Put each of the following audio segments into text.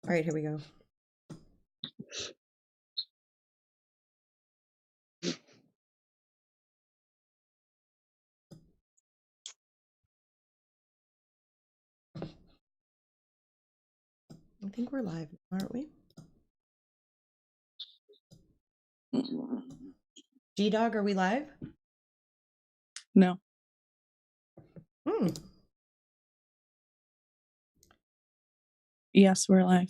All right, here we go. I think we're live, aren't we? G-Dog, are we live? No. Yes, we're live.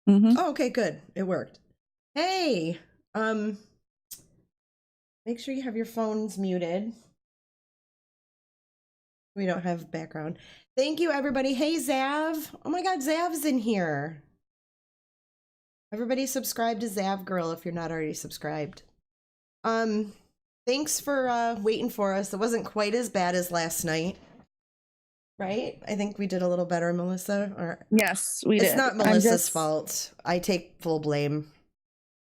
Oh, okay, good. It worked. Hey, make sure you have your phones muted. We don't have background. Thank you, everybody. Hey, Zav. Oh my God, Zav's in here. Everybody subscribe to Zav Girl if you're not already subscribed. Thanks for waiting for us. It wasn't quite as bad as last night. Right? I think we did a little better, Melissa. Or yes, we did. It's not Melissa's fault. I take full blame.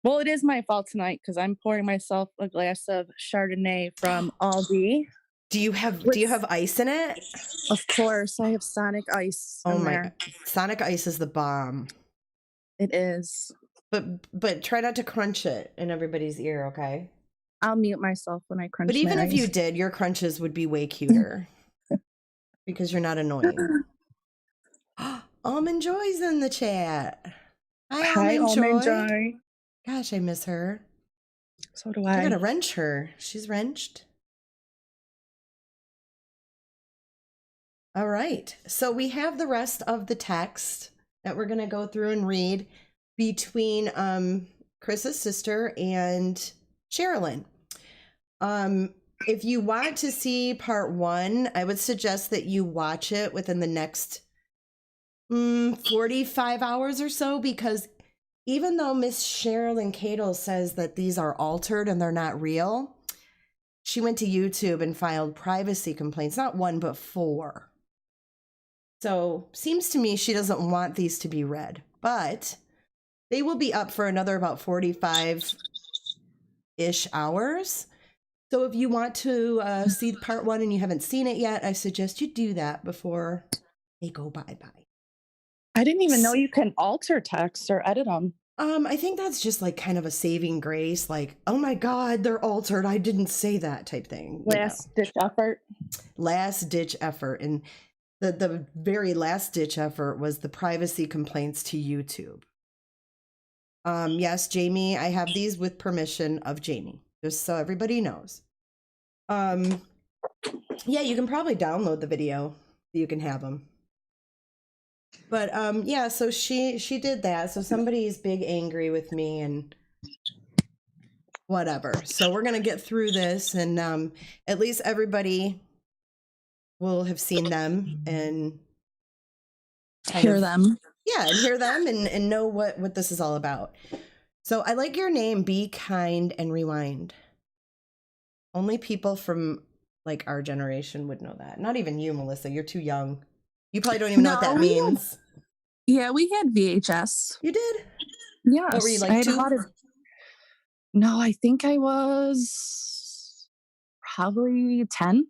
Well, it is my fault tonight because I'm pouring myself a glass of Chardonnay from Aldi. Do you have ice in it? Of course, I have Sonic Ice. Oh my! Sonic Ice is the bomb. It is. But try not to crunch it in everybody's ear, okay? I'll mute myself when I crunch. But even if you did, your crunches would be way cuter because you're not annoying. Almond Joy's in the chat. Hi, Almond Joy. Gosh, I miss her. So do I. I gotta wrench her. She's wrenched. All right. So we have the rest of the text that we're gonna go through and read between Chris's sister and Sherilyn. If you want to see part 1, I would suggest that you watch it within the next 45 hours or so, because even though Miss Sherilyn Cato says that these are altered and they're not real, she went to YouTube and filed privacy complaints, not 1, but 4. So seems to me she doesn't want these to be read, but they will be up for another about 45-ish hours. So if you want to see part 1 and you haven't seen it yet, I suggest you do that before they go bye-bye. I didn't even know you can alter text or edit them. I think that's just like kind of a saving grace, like, oh my God, they're altered. I didn't say that type thing. Last-ditch effort. Last-ditch effort. And the very last-ditch effort was the privacy complaints to YouTube. Yes, Jamie, I have these with permission of Jamie, just so everybody knows. Yeah, you can probably download the video. You can have them. But yeah, so she did that. So somebody's big angry with me and whatever. So we're gonna get through this, and at least everybody will have seen them and hear them. Yeah, and hear them and know what this is all about. So I like your name, Be Kind and Rewind. Only people from like our generation would know that. Not even you, Melissa. You're too young. You probably don't even know what that means. Yeah, we had VHS. You did? Yes. What were you, like 2? No, I think I was probably 10.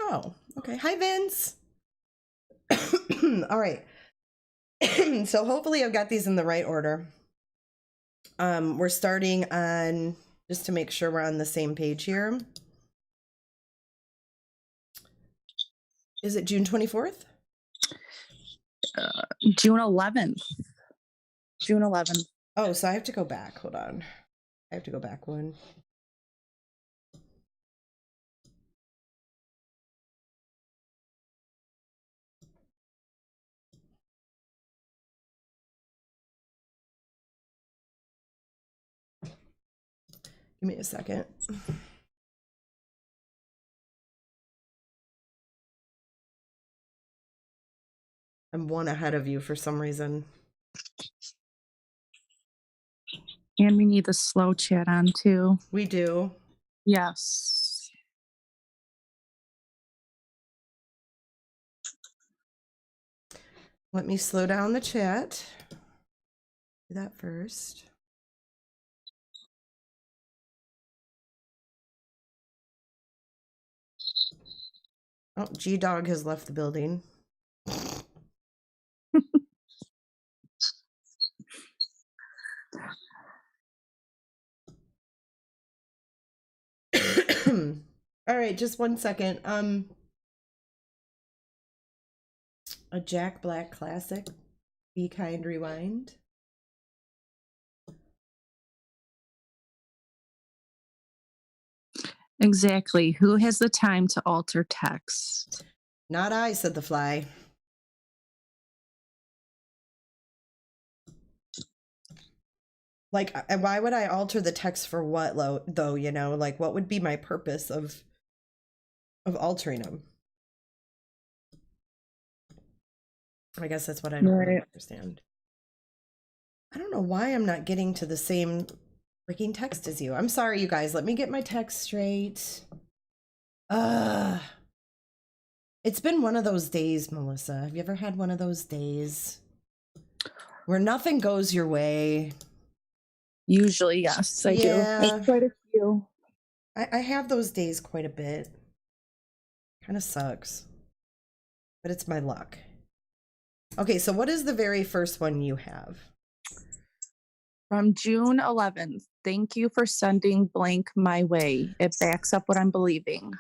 Oh, okay. Hi, Vince. All right. So hopefully I've got these in the right order. We're starting on, just to make sure we're on the same page here. Is it June 24th? June 11th. June 11th. Oh, so I have to go back. Hold on. I have to go back one. Give me a second. I'm 1 ahead of you for some reason. And we need the slow chat on too. We do. Yes. Let me slow down the chat. Do that first. Oh, G-Dog has left the building. All right, just 1 second. A Jack Black classic. Be Kind Rewind. Exactly. Who has the time to alter text? Not I, said the fly. Like, why would I alter the text for what, though, you know? Like, what would be my purpose of altering them? I guess that's what I don't really understand. I don't know why I'm not getting to the same freaking text as you. I'm sorry, you guys. Let me get my text straight. It's been one of those days, Melissa. Have you ever had one of those days where nothing goes your way? Usually, yes, I do. There's quite a few. I have those days quite a bit. Kind of sucks. But it's my luck. Okay, so what is the very first one you have? From June 11th. Thank you for sending blank my way. It backs up what I'm believing.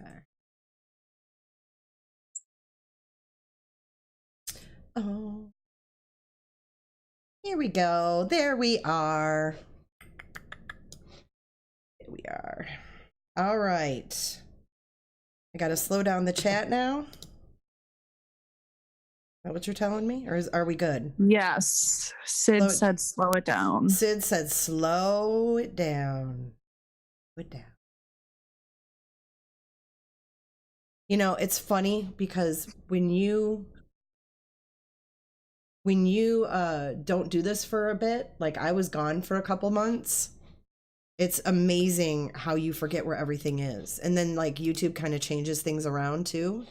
Okay. Oh. Here we go. There we are. There we are. All right. I got to slow down the chat now. Is that what you're telling me? Or are we good? Yes. Sid said slow it down. Sid said slow it down. Slow it down. You know, it's funny because when you don't do this for a bit, like I was gone for a couple months, it's amazing how you forget where everything is. And then like YouTube kind of changes things around too.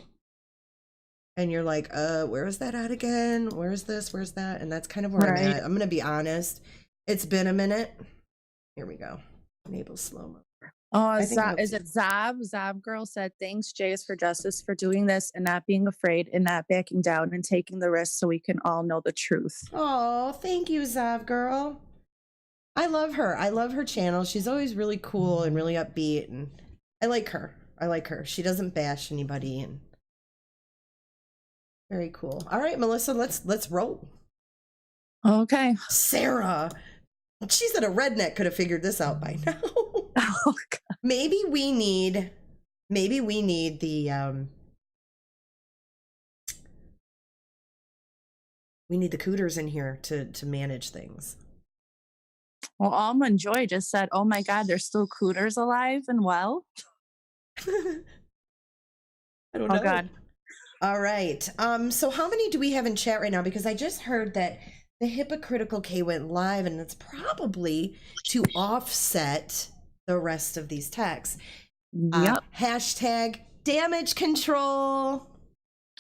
And you're like, where is that at again? Where's this? Where's that? And that's kind of where I'm at. I'm going to be honest. It's been a minute. Here we go. Enable slow-mo. Oh, is it Zav? Zav girl said, thanks, Jace, for justice for doing this and not being afraid and not backing down and taking the risk so we can all know the truth. Oh, thank you, Zav girl. I love her. I love her channel. She's always really cool and really upbeat, and I like her. I like her. She doesn't bash anybody, and very cool. All right, Melissa, let's roll. Okay. Sarah. She said a redneck could have figured this out by now. Oh, God. Maybe we need the we need the cooters in here to manage things. Well, Almond Joy just said, oh my God, there's still cooters alive and well. I don't know. Oh God. All right. So how many do we have in chat right now? Because I just heard that the Hypocritical K went live, and it's probably to offset the rest of these texts. Yep. Hashtag damage control.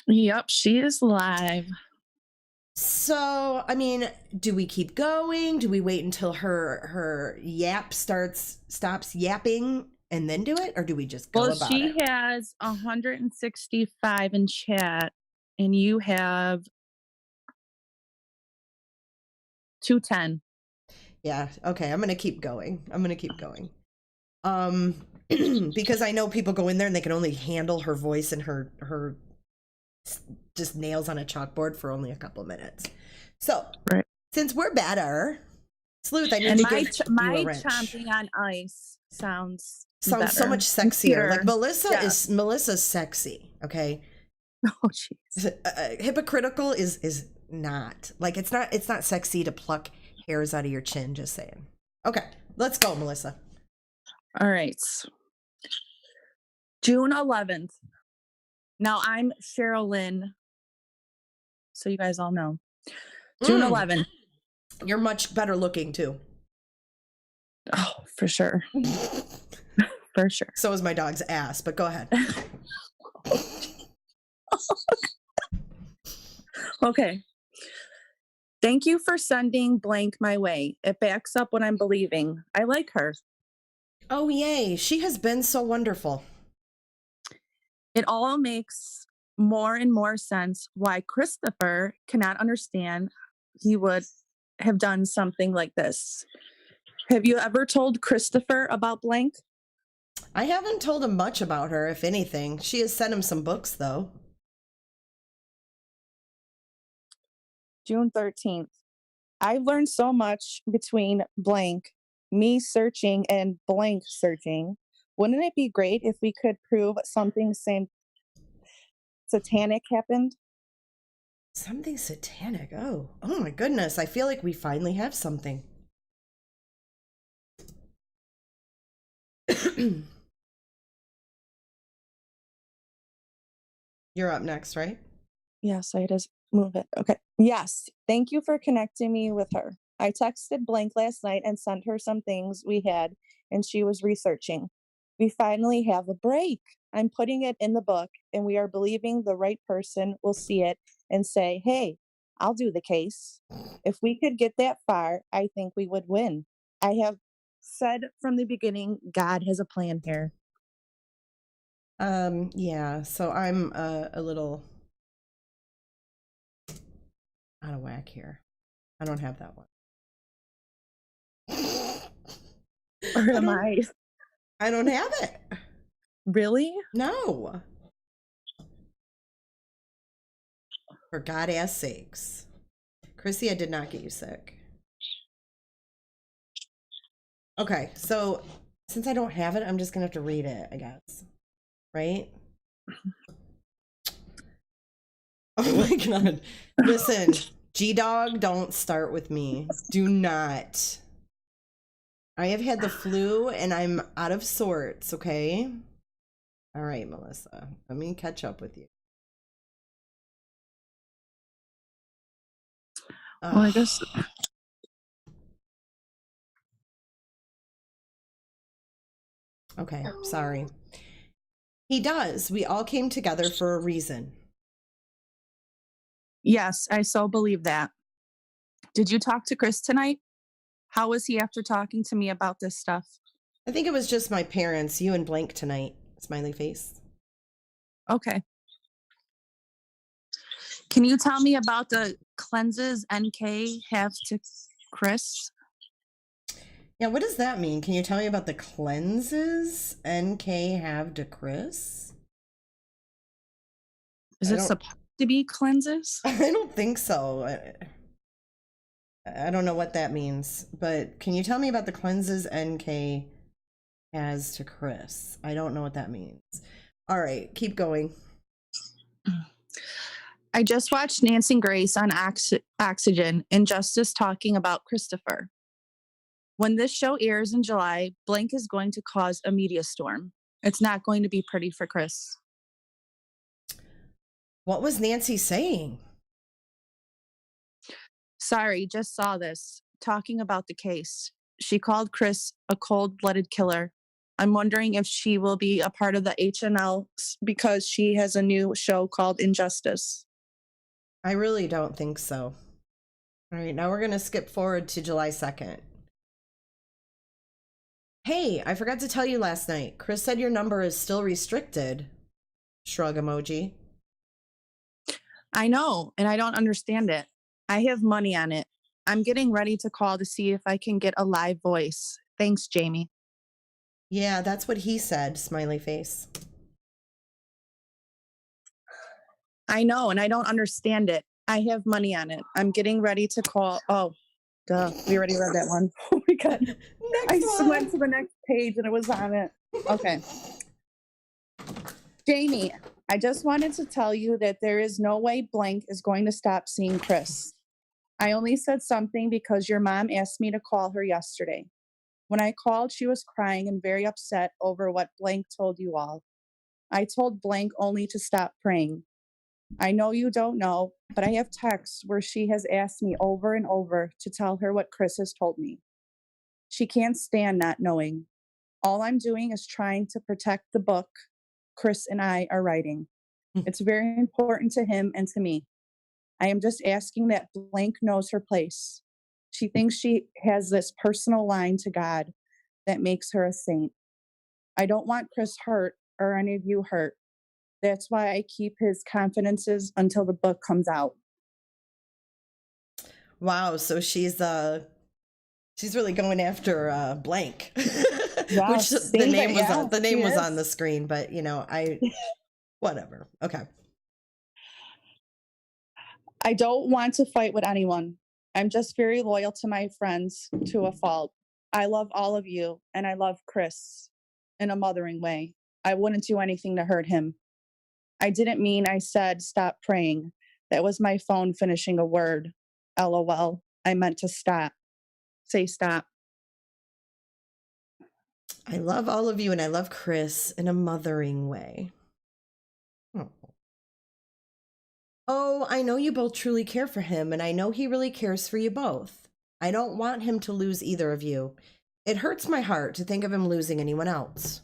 Yep, she is live. So, I mean, do we keep going? Do we wait until her yap stops yapping and then do it? Or do we just go about it? Well, she has 165 in chat, and you have 210. Yeah, okay, I'm going to keep going. Because I know people go in there and they can only handle her voice and her just nails on a chalkboard for only a couple minutes. So, since we're better, Sleuth, I need to give you a wrench. Chomping on ice sounds better. So much sexier. Like Melissa's sexy, okay? Oh jeez. Hypocritical is not. Like it's not sexy to pluck hairs out of your chin, just saying. Okay, let's go, Melissa. All right. June 11th. Now I'm Sherilyn, so you guys all know. June 11th. You're much better looking too. Oh, for sure. For sure. So is my dog's ass, but go ahead. Okay. Thank you for sending blank my way. It backs up what I'm believing. I like her. Oh, yay. She has been so wonderful. It all makes more and more sense why Christopher cannot understand he would have done something like this. Have you ever told Christopher about blank? I haven't told him much about her, if anything. She has sent him some books, though. June 13th. I've learned so much between blank, me searching, and blank searching. Wouldn't it be great if we could prove something satanic happened? Something satanic. Oh my goodness. I feel like we finally have something. You're up next, right? Yes, I just move it. Okay. Yes. Thank you for connecting me with her. I texted Blank last night and sent her some things we had, and she was researching. We finally have a break. I'm putting it in the book, and we are believing the right person will see it and say, hey, I'll do the case. If we could get that far, I think we would win. I have said from the beginning, God has a plan here. Yeah, so I'm a little out of whack here. I don't have that one. Or am I? I don't have it. Really? No. For God-ass sakes. Chrissy, I did not get you sick. Okay, so since I don't have it, I'm just gonna have to read it, I guess. Right? Oh my God. Listen, G-Dog, don't start with me. Do not. I have had the flu and I'm out of sorts, okay? All right, Melissa, let me catch up with you. Well, I guess. Okay, sorry. He does. We all came together for a reason. Yes, I so believe that. Did you talk to Chris tonight? How was he after talking to me about this stuff? I think it was just my parents, you and Blank tonight. Smiley face. Okay. Can you tell me about the cleanses NK have to Chris? Yeah, what does that mean? Can you tell me about the cleanses NK have to Chris? Is it supposed to be cleanses? I don't think so. I don't know what that means, but can you tell me about the cleanses NK has to Chris? I don't know what that means. All right, keep going. I just watched Nancy Grace on Oxygen and Justice talking about Christopher. When this show airs in July, Blank is going to cause a media storm. It's not going to be pretty for Chris. What was Nancy saying? Sorry, just saw this. Talking about the case. She called Chris a cold-blooded killer. I'm wondering if she will be a part of the HNL because she has a new show called Injustice. I really don't think so. All right, now we're going to skip forward to July 2nd. Hey, I forgot to tell you last night. Chris said your number is still restricted. Shrug emoji. I know, and I don't understand it. I have money on it. I'm getting ready to call to see if I can get a live voice. Thanks, Jamie. Yeah, that's what he said, smiley face. I know, and I don't understand it. I have money on it. I'm getting ready to call. Oh, duh. We already read that one. Oh my God. I went to the next page and it was on it. Okay. Jamie, I just wanted to tell you that there is no way Blank is going to stop seeing Chris. I only said something because your mom asked me to call her yesterday. When I called, she was crying and very upset over what Blank told you all. I told Blank only to stop praying. I know you don't know, but I have texts where she has asked me over and over to tell her what Chris has told me. She can't stand not knowing. All I'm doing is trying to protect the book Chris and I are writing. It's very important to him and to me. I am just asking that Blank knows her place. She thinks she has this personal line to God that makes her a saint. I don't want Chris hurt or any of you hurt. That's why I keep his confidences until the book comes out. Wow, so she's really going after blank. Which Yes, the seems name like, was yeah, on the she name was on the is. screen, but whatever. Okay. I don't want to fight with anyone. I'm just very loyal to my friends to a fault. I love all of you, and I love Chris in a mothering way. I wouldn't do anything to hurt him. I didn't mean I said stop praying. That was my phone finishing a word. LOL. I meant to stop. Say stop. I love all of you and I love Chris in a mothering way. Oh. Oh, I know you both truly care for him, and I know he really cares for you both. I don't want him to lose either of you. It hurts my heart to think of him losing anyone else.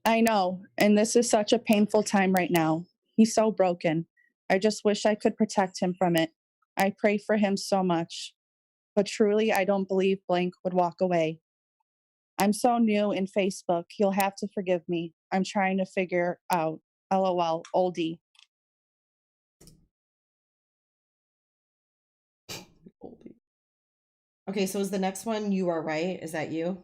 I know, and this is such a painful time right now. He's so broken. I just wish I could protect him from it. I pray for him so much. But truly, I don't believe Blank would walk away. I'm so new in Facebook. You'll have to forgive me. I'm trying to figure out. LOL, oldie. Okay, so is the next one You Are Right? Is that you?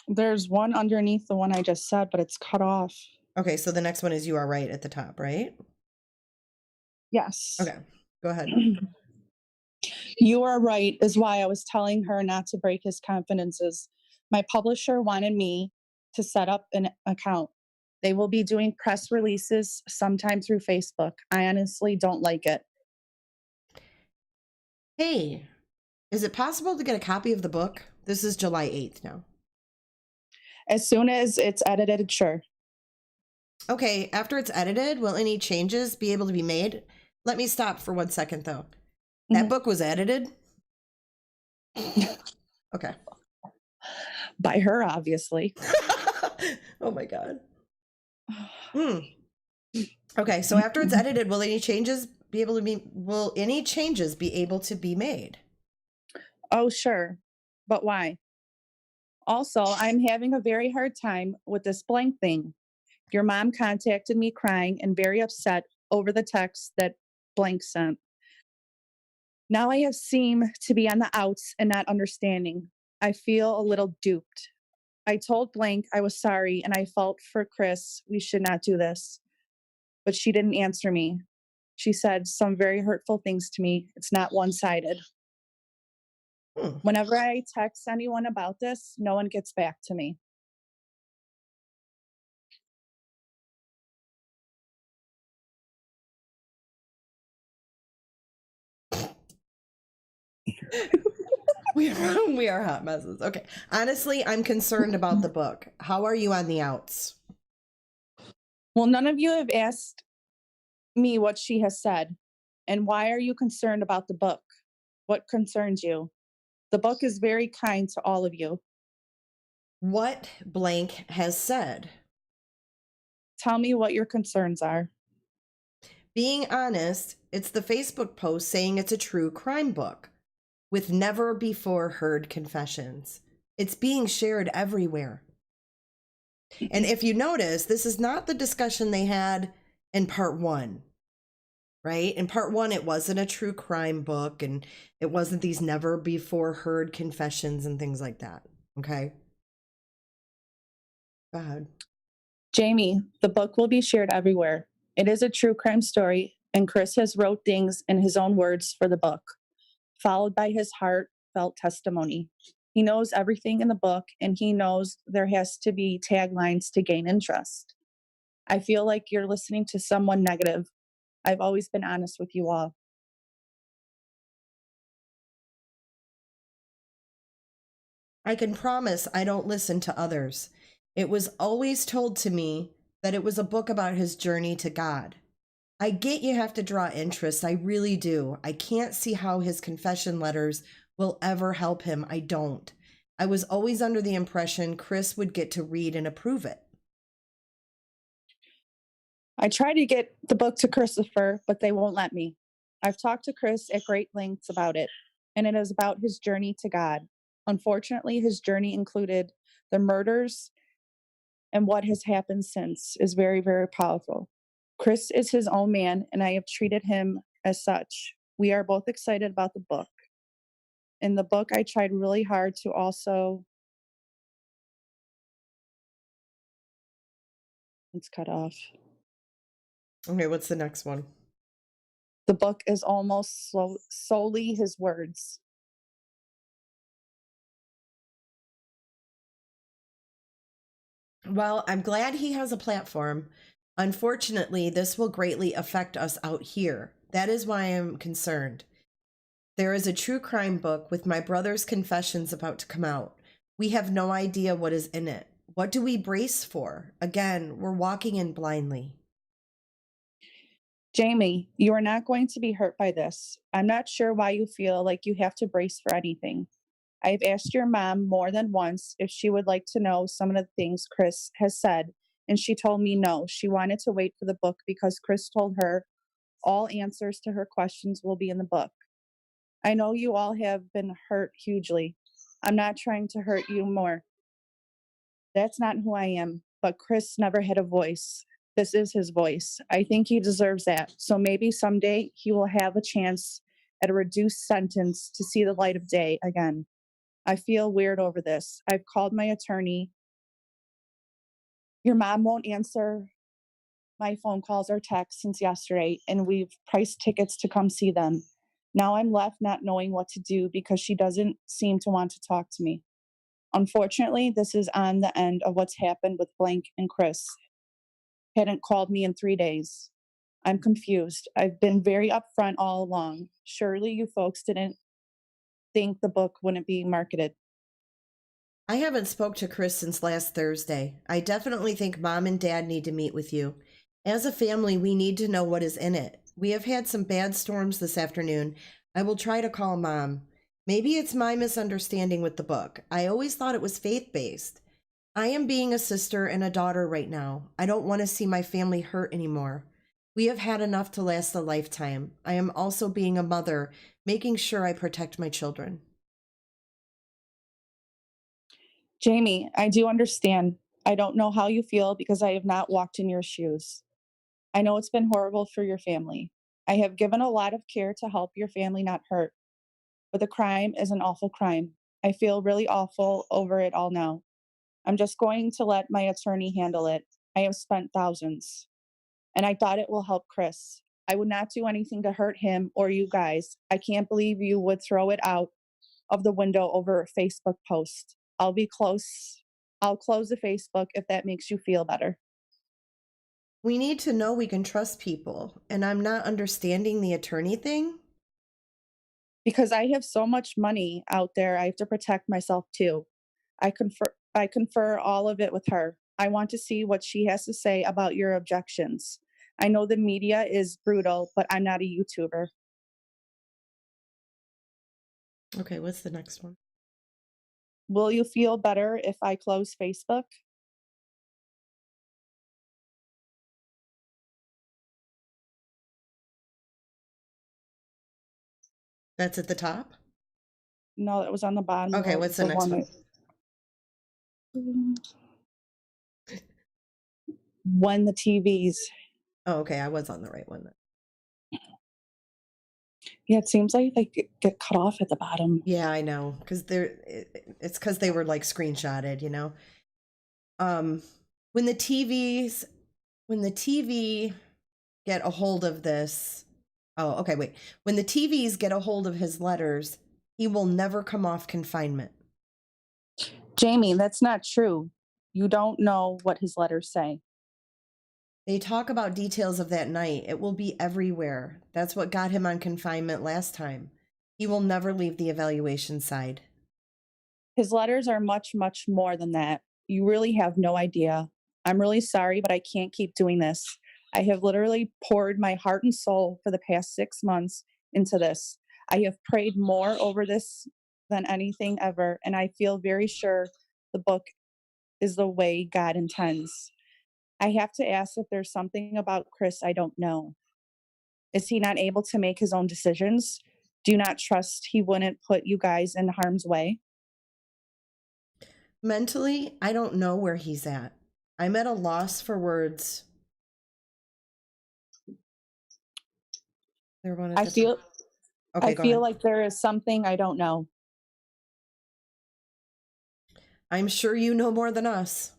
There's one underneath the one I just said, but it's cut off. Okay, so the next one is You Are Right at the top, right? Yes. Okay, go ahead. You are right, is why I was telling her not to break his confidences. My publisher wanted me to set up an account. They will be doing press releases sometime through Facebook. I honestly don't like it. Hey, is it possible to get a copy of the book? This is July 8th now. As soon as it's edited, sure. Okay, after it's edited, will any changes be able to be made? Let me stop for 1 second, though. That book was edited? Okay. By her, obviously. Oh my God. Okay, so after it's edited, will any changes be able to be made? Oh, sure. But why? Also, I'm having a very hard time with this Blank thing. Your mom contacted me crying and very upset over the text that Blank sent. Now I have seemed to be on the outs and not understanding. I feel a little duped. I told Blank I was sorry and I felt for Chris we should not do this. But she didn't answer me. She said some very hurtful things to me. It's not one-sided. Whenever I text anyone about this, no one gets back to me. We are hot messes. Okay. Honestly, I'm concerned about the book. How are you on the outs? Well, none of you have asked me what she has said. And why are you concerned about the book? What concerns you? The book is very kind to all of you. What Blank has said? Tell me what your concerns are. Being honest, it's the Facebook post saying it's a true crime book with never before heard confessions. It's being shared everywhere. And if you notice, this is not the discussion they had in part 1, right? In part 1, it wasn't a true crime book and it wasn't these never before heard confessions and things like that. Okay. Go ahead. Jamie, the book will be shared everywhere. It is a true crime story, and Chris has wrote things in his own words for the book, followed by his heartfelt testimony. He knows everything in the book, and he knows there has to be taglines to gain interest. I feel like you're listening to someone negative. I've always been honest with you all. I can promise I don't listen to others. It was always told to me that it was a book about his journey to God. I get you have to draw interest. I really do. I can't see how his confession letters will ever help him. I don't. I was always under the impression Chris would get to read and approve it. I tried to get the book to Christopher, but they won't let me. I've talked to Chris at great lengths about it, and it is about his journey to God. Unfortunately, his journey included the murders and what has happened since is very, very powerful. Chris is his own man, and I have treated him as such. We are both excited about the book. In the book, I tried really hard to also, it's cut off. Okay, what's the next one? The book is almost solely his words. Well, I'm glad he has a platform. Unfortunately, this will greatly affect us out here. That is why I'm concerned. There is a true crime book with my brother's confessions about to come out. We have no idea what is in it. What do we brace for? Again, we're walking in blindly. Jamie, you are not going to be hurt by this. I'm not sure why you feel like you have to brace for anything. I've asked your mom more than once if she would like to know some of the things Chris has said, and she told me no. She wanted to wait for the book because Chris told her all answers to her questions will be in the book. I know you all have been hurt hugely. I'm not trying to hurt you more. That's not who I am, but Chris never had a voice. This is his voice. I think he deserves that. So maybe someday he will have a chance at a reduced sentence to see the light of day again. I feel weird over this. I've called my attorney. Your mom won't answer my phone calls or texts since yesterday, and we've priced tickets to come see them. Now I'm left not knowing what to do because she doesn't seem to want to talk to me. Unfortunately, this is on the end of what's happened with Blank and Chris. Hadn't called me in 3 days. I'm confused. I've been very upfront all along. Surely you folks didn't think the book wouldn't be marketed. I haven't spoke to Chris since last Thursday. I definitely think Mom and Dad need to meet with you. As a family, we need to know what is in it. We have had some bad storms this afternoon. I will try to call Mom. Maybe it's my misunderstanding with the book. I always thought it was faith-based. I am being a sister and a daughter right now. I don't want to see my family hurt anymore. We have had enough to last a lifetime. I am also being a mother, making sure I protect my children. Jamie, I do understand. I don't know how you feel because I have not walked in your shoes. I know it's been horrible for your family. I have given a lot of care to help your family not hurt, but the crime is an awful crime. I feel really awful over it all now. I'm just going to let my attorney handle it. I have spent thousands, and I thought it will help Chris. I would not do anything to hurt him or you guys. I can't believe you would throw it out of the window over a Facebook post. I'll close the Facebook if that makes you feel better. We need to know we can trust people, and I'm not understanding the attorney thing. Because I have so much money out there, I have to protect myself too. I confer all of it with her. I want to see what she has to say about your objections. I know the media is brutal, but I'm not a YouTuber. Okay, what's the next one? Will you feel better if I close Facebook? That's at the top? No, that was on the bottom. Okay, of what's the next one? When the TVs. Oh, okay, I was on the right one then. Yeah, it seems like they get cut off at the bottom. Yeah, I know, because it's because they were like screenshotted, you know. When the TV get a hold of this, oh, okay, wait. When the TVs get a hold of his letters, he will never come off confinement. Jamie, that's not true. You don't know what his letters say. They talk about details of that night. It will be everywhere. That's what got him on confinement last time. He will never leave the evaluation side. His letters are much, much more than that. You really have no idea. I'm really sorry, but I can't keep doing this. I have literally poured my heart and soul for the past 6 months into this. I have prayed more over this than anything ever, and I feel very sure the book is the way God intends. I have to ask if there's something about Chris I don't know. Is he not able to make his own decisions? Do you not trust he wouldn't put you guys in harm's way? Mentally, I don't know where he's at. I'm at a loss for words. They're one at I the feel top. Okay, go ahead. like there is something I don't know. I'm sure you know more than us.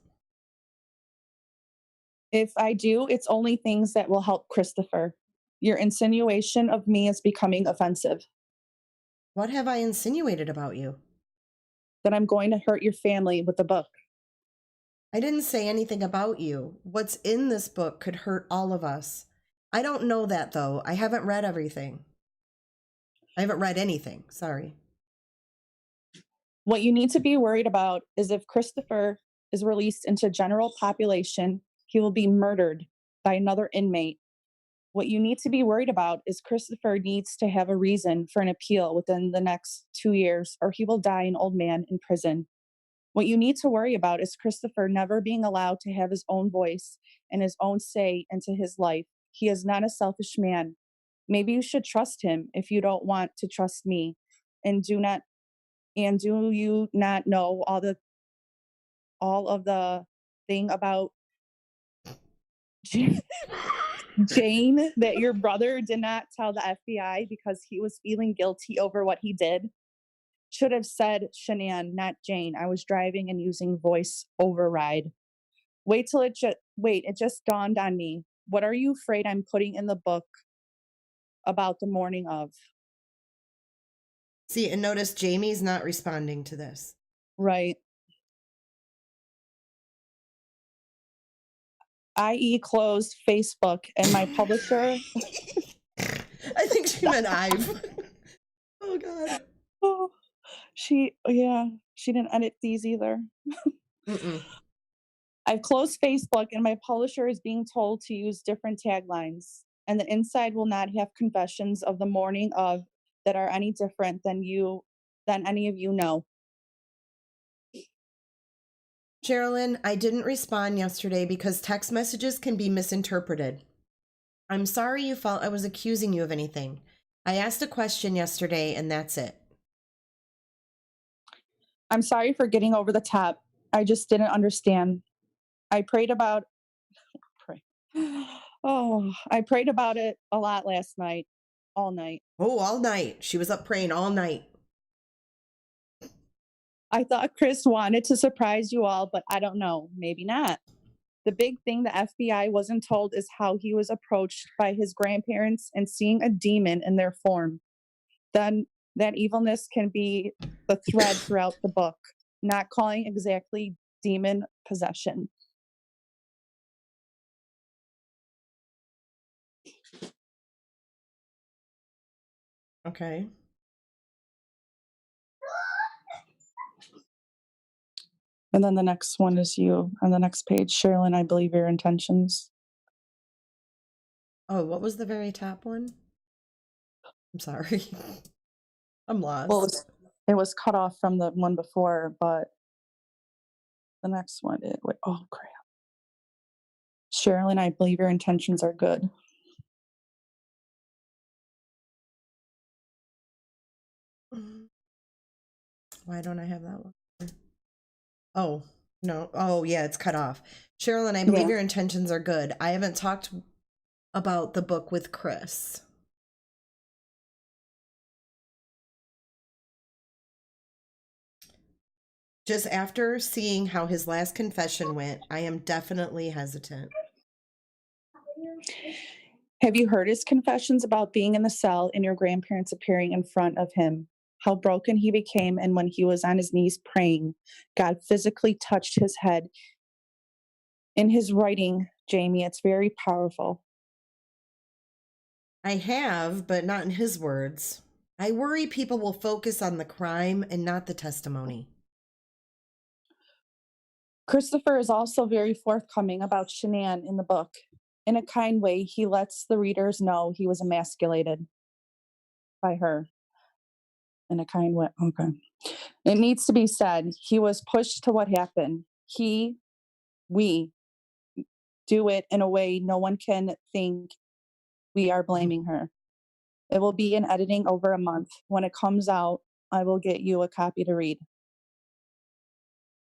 If I do, it's only things that will help Christopher. Your insinuation of me is becoming offensive. What have I insinuated about you? That I'm going to hurt your family with the book. I didn't say anything about you. What's in this book could hurt all of us. I don't know that, though. I haven't read everything. I haven't read anything. Sorry. What you need to be worried about is if Christopher is released into general population, he will be murdered by another inmate. What you need to be worried about is Christopher needs to have a reason for an appeal within the next 2 years, or he will die an old man in prison. What you need to worry about is Christopher never being allowed to have his own voice and his own say into his life. He is not a selfish man. Maybe you should trust him if you don't want to trust me. And do you not know all of the thing about Jane that your brother did not tell the FBI because he was feeling guilty over what he did? Should have said Shanann, not Jane. I was driving and using voice override. Wait, it just dawned on me. What are you afraid I'm putting in the book about the morning of? See, and notice Jamie's not responding to this. Right. I.e. closed Facebook and my publisher. I think she meant I've. Oh, God. Oh, she didn't edit these either. I've closed Facebook and my publisher is being told to use different taglines. And the inside will not have confessions of the morning of that are any different than any of you know. Sherilyn, I didn't respond yesterday because text messages can be misinterpreted. I'm sorry you felt I was accusing you of anything. I asked a question yesterday and that's it. I'm sorry for getting over the top. I just didn't understand. I prayed about it a lot last night, all night. Oh, all night. She was up praying all night. I thought Chris wanted to surprise you all, but I don't know, maybe not. The big thing the FBI wasn't told is how he was approached by his grandparents and seeing a demon in their form. Then that evilness can be the thread throughout the book, not calling exactly demon possession. Okay. And then the next one is you on the next page. Sherilyn, I believe your intentions. Oh, what was the very top one? I'm sorry. I'm lost. Well, it was cut off from the one before, but the next one, oh crap. Sherilyn, I believe your intentions are good. Why don't I have that one? Oh, no. Oh, yeah, it's cut off. Sherilyn, I believe your intentions are good. I haven't talked about the book with Chris. Just after seeing how his last confession went, I am definitely hesitant. Have you heard his confessions about being in the cell and your grandparents appearing in front of him? How broken he became, and when he was on his knees praying, God physically touched his head. In his writing, Jamie, it's very powerful. I have, but not in his words. I worry people will focus on the crime and not the testimony. Christopher is also very forthcoming about Shanann in the book. In a kind way, he lets the readers know he was emasculated by her. In a kind way, okay. It needs to be said, he was pushed to what happened. We do it in a way no one can think we are blaming her. It will be in editing over a month. When it comes out, I will get you a copy to read.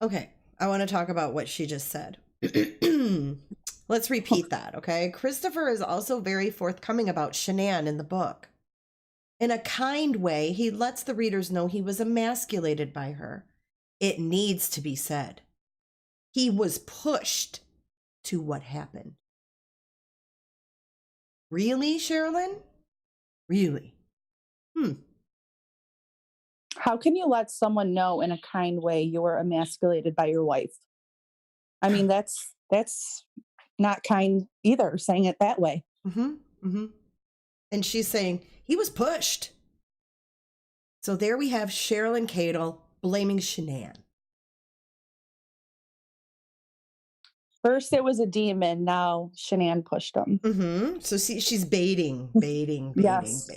Okay, I want to talk about what she just said. Let's repeat that, okay? Christopher is also very forthcoming about Shanann in the book. In a kind way, he lets the readers know he was emasculated by her. It needs to be said. He was pushed to what happened. Really, Sherilyn? Really? How can you let someone know in a kind way you were emasculated by your wife? I mean, that's not kind either, saying it that way. And she's saying, he was pushed. So there we have Sherilyn Cadle blaming Shanann. First it was a demon, now Shanann pushed him. So see, she's baiting. Yes.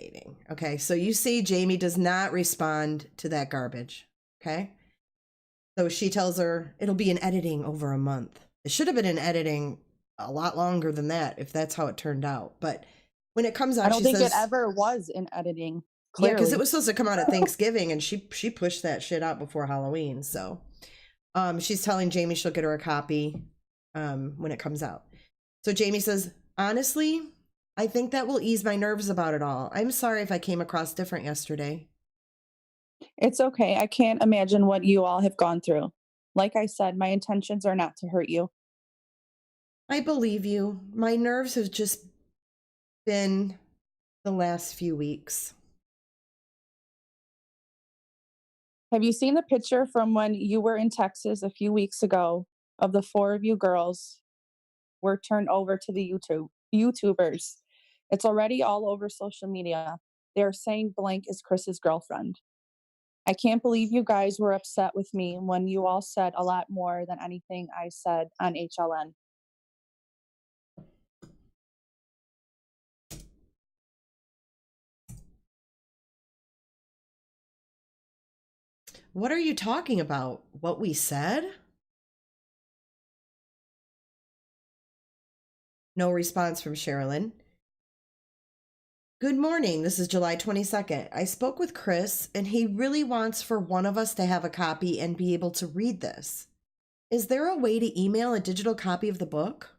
Okay, so you see Jamie does not respond to that garbage, okay? So she tells her it'll be in editing over a month. It should have been in editing a lot longer than that if that's how it turned out. But when it comes out, I don't she think says, it ever was in editing. Yeah, because Clearly. it was supposed to come out at Thanksgiving, and she pushed that shit out before Halloween. So she's telling Jamie she'll get her a copy when it comes out. So Jamie says, honestly, I think that will ease my nerves about it all. I'm sorry if I came across different yesterday. It's okay. I can't imagine what you all have gone through. Like I said, my intentions are not to hurt you. I believe you. My nerves have just been the last few weeks. Have you seen the picture from when you were in Texas a few weeks ago of the 4 of you girls were turned over to the YouTubers? It's already all over social media. They're saying blank is Chris's girlfriend. I can't believe you guys were upset with me when you all said a lot more than anything I said on HLN. What are you talking about? What we said? No response from Sherilyn. Good morning. This is July 22nd. I spoke with Chris, and he really wants for one of us to have a copy and be able to read this. Is there a way to email a digital copy of the book?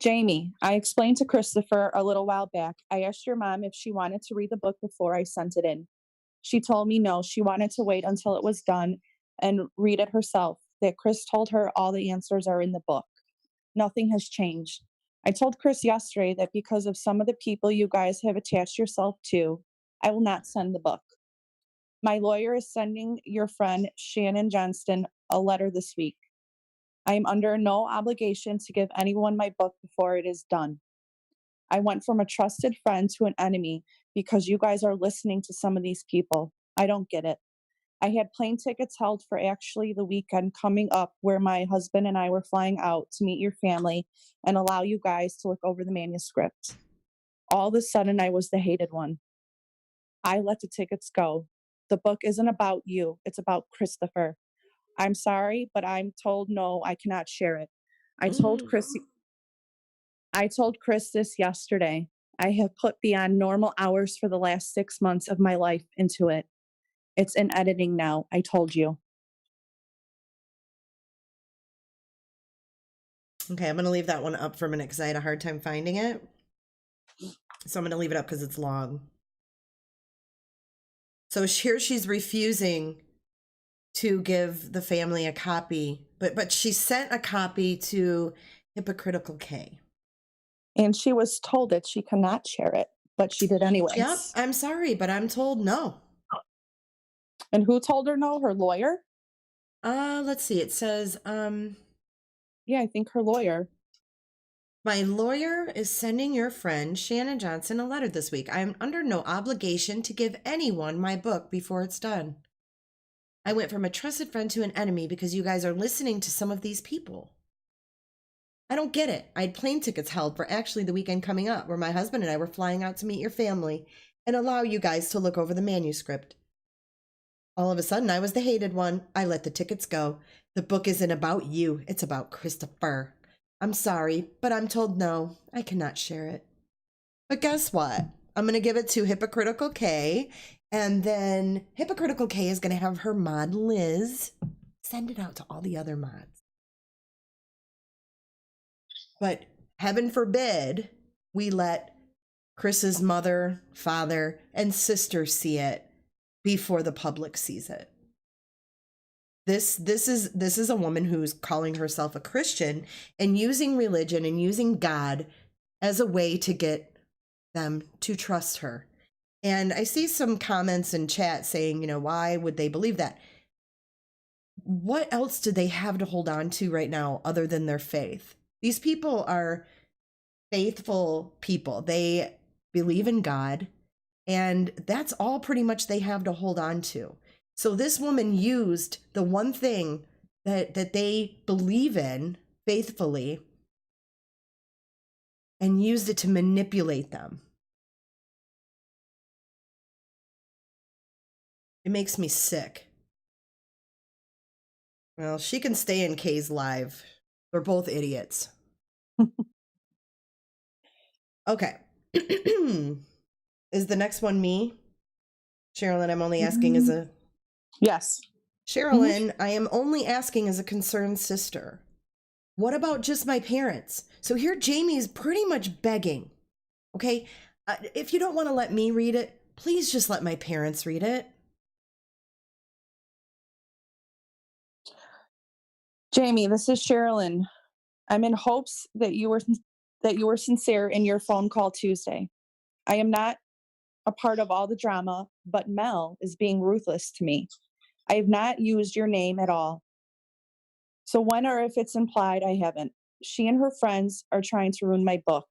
Jamie, I explained to Christopher a little while back. I asked your mom if she wanted to read the book before I sent it in. She told me no, she wanted to wait until it was done and read it herself, that Chris told her all the answers are in the book. Nothing has changed. I told Chris yesterday that because of some of the people you guys have attached yourself to, I will not send the book. My lawyer is sending your friend Shannon Johnston a letter this week. I am under no obligation to give anyone my book before it is done. I went from a trusted friend to an enemy because you guys are listening to some of these people. I don't get it. I had plane tickets held for actually the weekend coming up where my husband and I were flying out to meet your family and allow you guys to look over the manuscript. All of a sudden, I was the hated one. I let the tickets go. The book isn't about you. It's about Christopher. I'm sorry, but I'm told no, I cannot share it. I told Chris this yesterday. I have put beyond normal hours for the last 6 months of my life into it. It's in editing now. I told you. Okay, I'm going to leave that one up for a minute because I had a hard time finding it. So I'm going to leave it up because it's long. So here she's refusing to give the family a copy, but she sent a copy to Hypocritical K. And she was told that she cannot share it, but she did anyways. Yep, I'm sorry, but I'm told no. And who told her no? Her lawyer? Let's see. It says, yeah, I think her lawyer. My lawyer is sending your friend Shannon Johnson a letter this week. I am under no obligation to give anyone my book before it's done. I went from a trusted friend to an enemy because you guys are listening to some of these people. I don't get it. I had plane tickets held for actually the weekend coming up where my husband and I were flying out to meet your family and allow you guys to look over the manuscript. All of a sudden, I was the hated one. I let the tickets go. The book isn't about you. It's about Christopher. I'm sorry, but I'm told no, I cannot share it. But guess what? I'm going to give it to Hypocritical K, and then Hypocritical K is going to have her mod Liz Send it out to all the other mods. But heaven forbid we let Chris's mother, father, and sister see it before the public sees it. This is a woman who's calling herself a Christian and using religion and using God as a way to get them to trust her. And I see some comments in chat saying, you know, why would they believe that? What else do they have to hold on to right now other than their faith? These people are faithful people. They believe in God, and that's all pretty much they have to hold on to. So this woman used the one thing that they believe in faithfully and used it to manipulate them. It makes me sick. Well, she can stay in Kay's live. We're both idiots. Okay. Is the next one me? Sherilyn, I'm only asking as a... Yes. Sherilyn, I am only asking as a concerned sister. What about just my parents? So here Jamie is pretty much begging. Okay? If you don't want to let me read it, please just let my parents read it. Jamie, this is Sherilyn. I'm in hopes that you were sincere in your phone call Tuesday. I am not a part of all the drama, but Mel is being ruthless to me. I have not used your name at all. So when or if it's implied, I haven't. She and her friends are trying to ruin my book.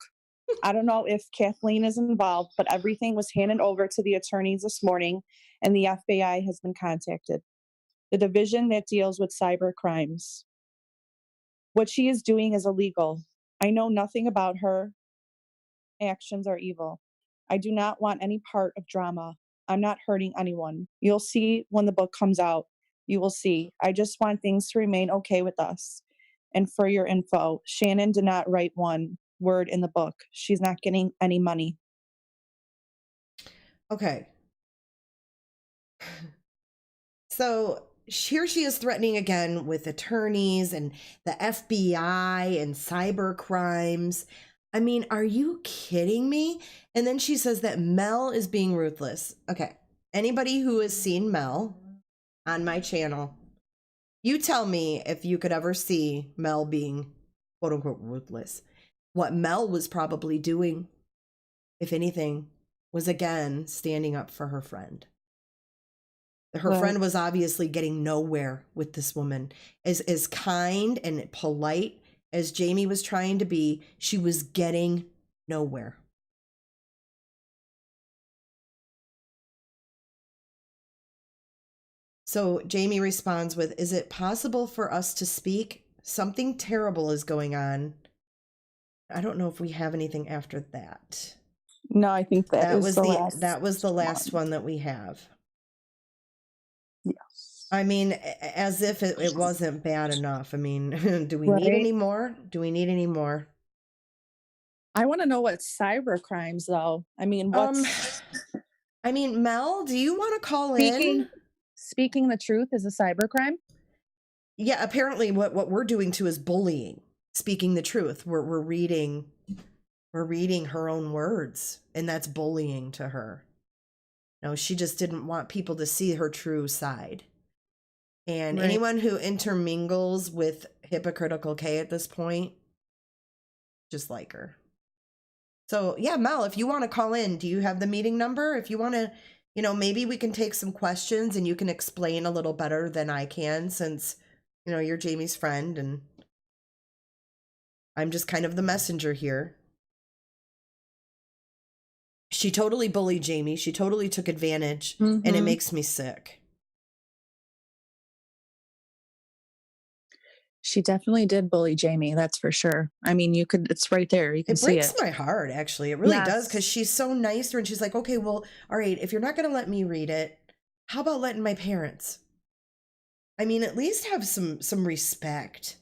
I don't know if Kathleen is involved, but everything was handed over to the attorneys this morning, and the FBI has been contacted. The division that deals with cyber crimes. What she is doing is illegal. I know nothing about her. Actions are evil. I do not want any part of drama. I'm not hurting anyone. You'll see when the book comes out. You will see. I just want things to remain okay with us. And for your info, Shannon did not write one word in the book. She's not getting any money. Okay. So here she is threatening again with attorneys and the FBI and cyber crimes. I mean, are you kidding me? And then she says that Mel is being ruthless. Okay. Anybody who has seen Mel on my channel, you tell me if you could ever see Mel being quote unquote ruthless. What Mel was probably doing, if anything, was again standing up for her friend. Her friend was obviously getting nowhere with this woman. As kind and polite as Jamie was trying to be, she was getting nowhere. So Jamie responds with, "Is it possible for us to speak? Something terrible is going on." I don't know if we have anything after that. No, I think that was the last one that we have. Yes. I mean, as if it wasn't bad enough. I mean, do we need any more? Do we need any more? I want to know what cyber crimes, though. I mean, I mean, Mel, do you want to call in? Speaking the truth is a cyber crime? Yeah, apparently what we're doing too is bullying. Speaking the truth. We're reading her own words, and that's bullying to her. No, she just didn't want people to see her true side. And anyone who intermingles with Hypocritical K at this point, just like her. So yeah, Mel, if you want to call in, do you have the meeting number? If you want to, maybe we can take some questions and you can explain a little better than I can, since, you're Jamie's friend and I'm just kind of the messenger here. She totally bullied Jamie. She totally took advantage, and it makes me sick. She definitely did bully Jamie, that's for sure. I mean, it's right there. You can see it. It breaks my heart, actually. It really does, because she's so nice to her, and she's like, okay, well, all right, if you're not going to let me read it, how about letting my parents? I mean, at least have some respect.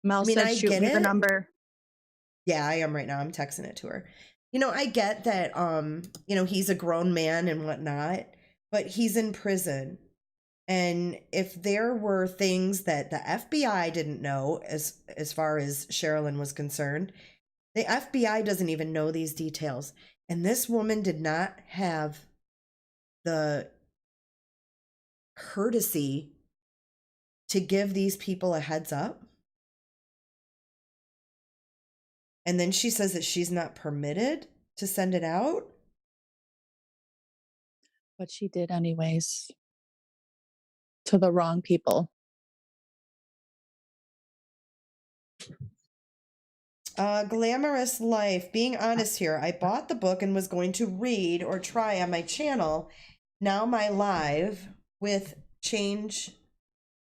Mel said, shoot me the number. Yeah, I am right now. I'm texting it to her. I get that, he's a grown man and whatnot, but he's in prison. And if there were things that the FBI didn't know, as far as Sherilyn was concerned, the FBI doesn't even know these details. And this woman did not have the courtesy to give these people a heads up. And then she says that she's not permitted to send it out. But she did anyways. To the wrong people. Glamorous Life. Being honest here, I bought the book and was going to read or try on my channel. Now my live with change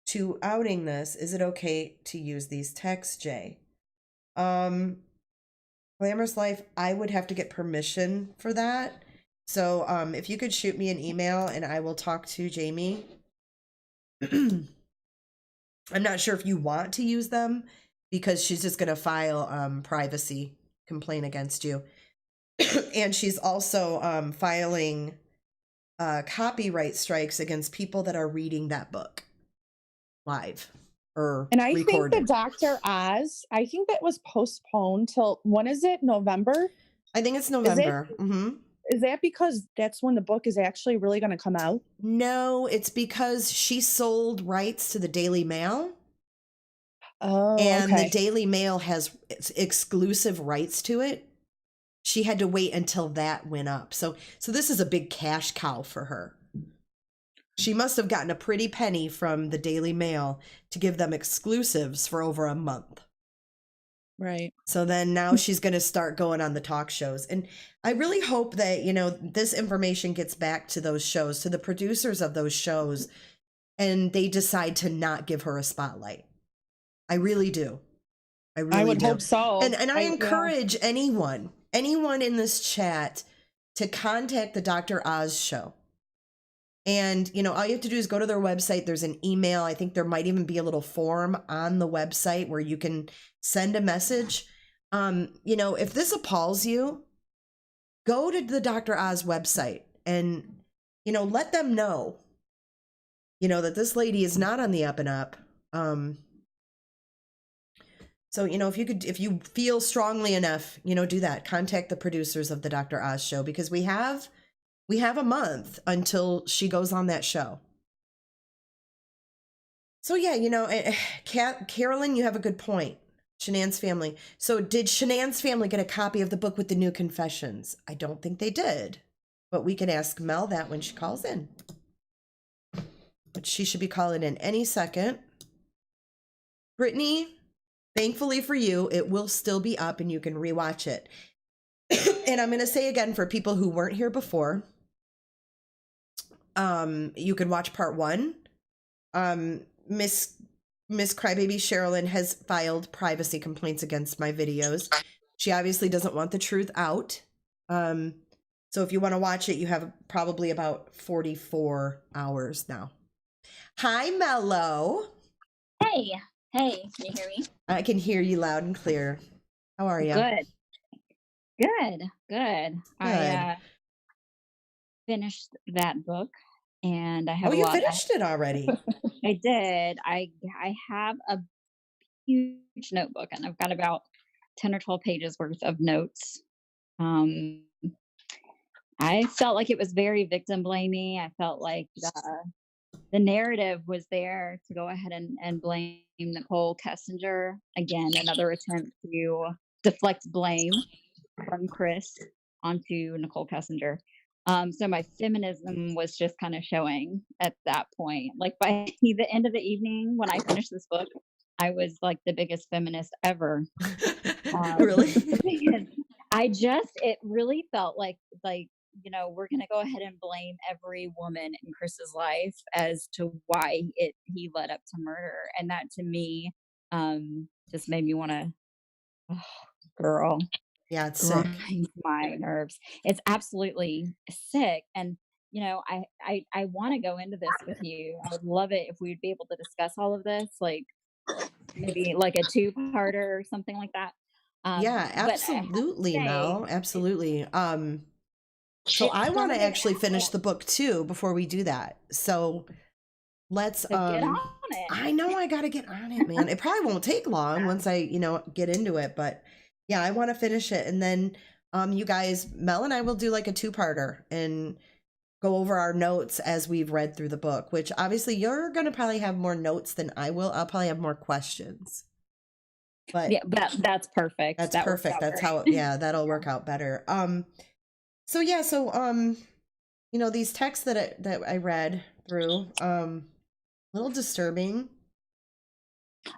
to outing this. Is it okay to use these texts, Jay? Glamorous Life, I would have to get permission for that. So if you could shoot me an email and I will talk to Jamie. I'm not sure if you want to use them because she's just going to file privacy complaint against you. And she's also filing copyright strikes against people that are reading that book live or And I recorded. think the Dr. Oz, I think that was postponed till, when is it? November? I think it's November. Is that because that's when the book is actually really going to come out? No, it's because she sold rights to the Daily Mail. Oh, and okay. the Daily Mail has exclusive rights to it. She had to wait until that went up. So this is a big cash cow for her. She must have gotten a pretty penny from the Daily Mail to give them exclusives for over a month. Right. So then now she's going to start going on the talk shows. And I really hope that, this information gets back to those shows, to the producers of those shows, and they decide to not give her a spotlight. I really do. I would hope so. And I encourage anyone in this chat to contact the Dr. Oz show. And, all you have to do is go to their website. There's an email. I think there might even be a little form on the website where you can send a message. If this appalls you, go to the Dr. Oz website and, let them know, that this lady is not on the up and up. So, if you feel strongly enough, do that. Contact the producers of the Dr. Oz show, because we have a month until she goes on that show. So yeah, Carolyn, you have a good point. Shanann's family. So did Shanann's family get a copy of the book with the new confessions? I don't think they did, but we can ask Mel that when she calls in. But she should be calling in any second. Brittany, thankfully for you, it will still be up and you can rewatch it. And I'm going to say again, for people who weren't here before, you can watch part 1. Miss Crybaby Sherilyn has filed privacy complaints against my videos. She obviously doesn't want the truth out. So if you want to watch it, you have probably about 44 hours now. Hi, Mello. Hey, can you hear me? I can hear you loud and clear. How are you? Good. I finished that book, and I have. Oh, you finished it already? I did. I have a huge notebook, and I've got about 10 or 12 pages worth of notes. I felt like it was very victim blaming. I felt like the narrative was there to go ahead and blame Nicole Kessinger. Again, another attempt to deflect blame from Chris onto Nicole Kessinger. So my feminism was just kind of showing at that point. Like by the end of the evening when I finished this book, I was like the biggest feminist ever. Really? It really felt like, we're going to go ahead and blame every woman in Chris's life as to why he led up to murder. And that to me just made me want to, girl. Yeah, it's sick. My nerves. It's absolutely sick. And, I want to go into this with you. I would love it if we'd be able to discuss all of this, like maybe like a 2-parter or something like that. Yeah, absolutely, Mel. Absolutely. So I want to actually finish the book too before we do that. So let's So get on it. I know I got to get on it, man. It probably won't take long once I, get into it, but yeah, I want to finish it. And then you guys, Mel and I will do like a two-parter and go over our notes as we've read through the book, which obviously you're going to probably have more notes than I will. I'll probably have more questions. But Yeah, that's perfect. that's That works perfect. out That's great. how, yeah, that'll work out better. So yeah, so these texts that I read through, a little disturbing,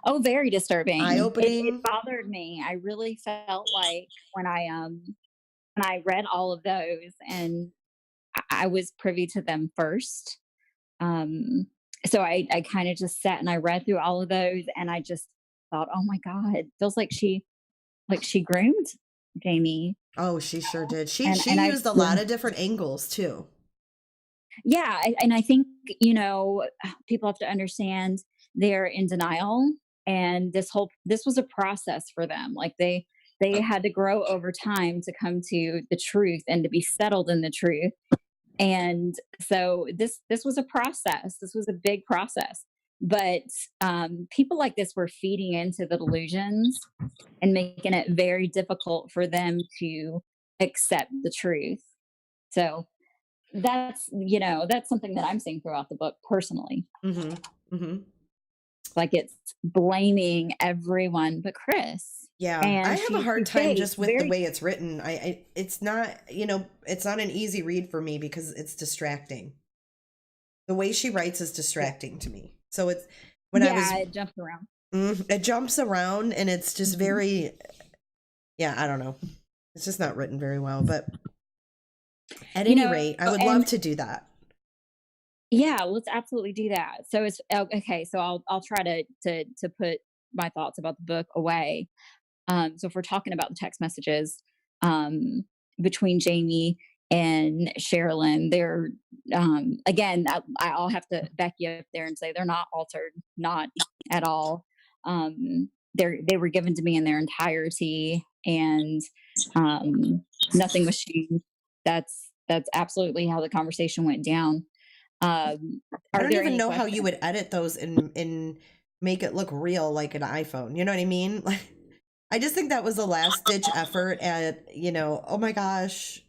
Oh, very disturbing. It eye-opening. bothered me. I really felt like when I read all of those, and I was privy to them first. Um, so I kind of just sat and I read through all of those, and I just thought, oh my God, it feels like she groomed Jamie. Oh, she sure did. She And I used a lot of different angles too. Yeah, and I think, people have to understand they're in denial, and this was a process for them. Like they had to grow over time to come to the truth and to be settled in the truth. And so this was a process. This was a big process. But people like this were feeding into the delusions and making it very difficult for them to accept the truth. So that's something that I'm seeing throughout the book personally. Mm-hmm. Mm-hmm. Like it's blaming everyone but Chris. Yeah, I And have a hard she time states just with the very way it's written. It's not, it's not an easy read for me because it's distracting. The way she writes is distracting to me. So it's when I was, yeah, it jumps around. it jumps around and it's just Mhm. very, yeah, I don't know. It's just not written very well. But at You any know, rate, I would love and to do that. yeah, let's absolutely do that. So it's okay. So I'll try to put my thoughts about the book away. So if we're talking about the text messages um, between Jamie and Sherilyn, they're again, I'll have to back you up there and say they're not altered, not at all. They were given to me in their entirety, and um, nothing was changed. That's absolutely how the conversation went down. I Are don't there even any know how questions? you would edit those and make it look real like an iPhone. You know what I mean? Like, I just think that was a last ditch effort at, oh my gosh,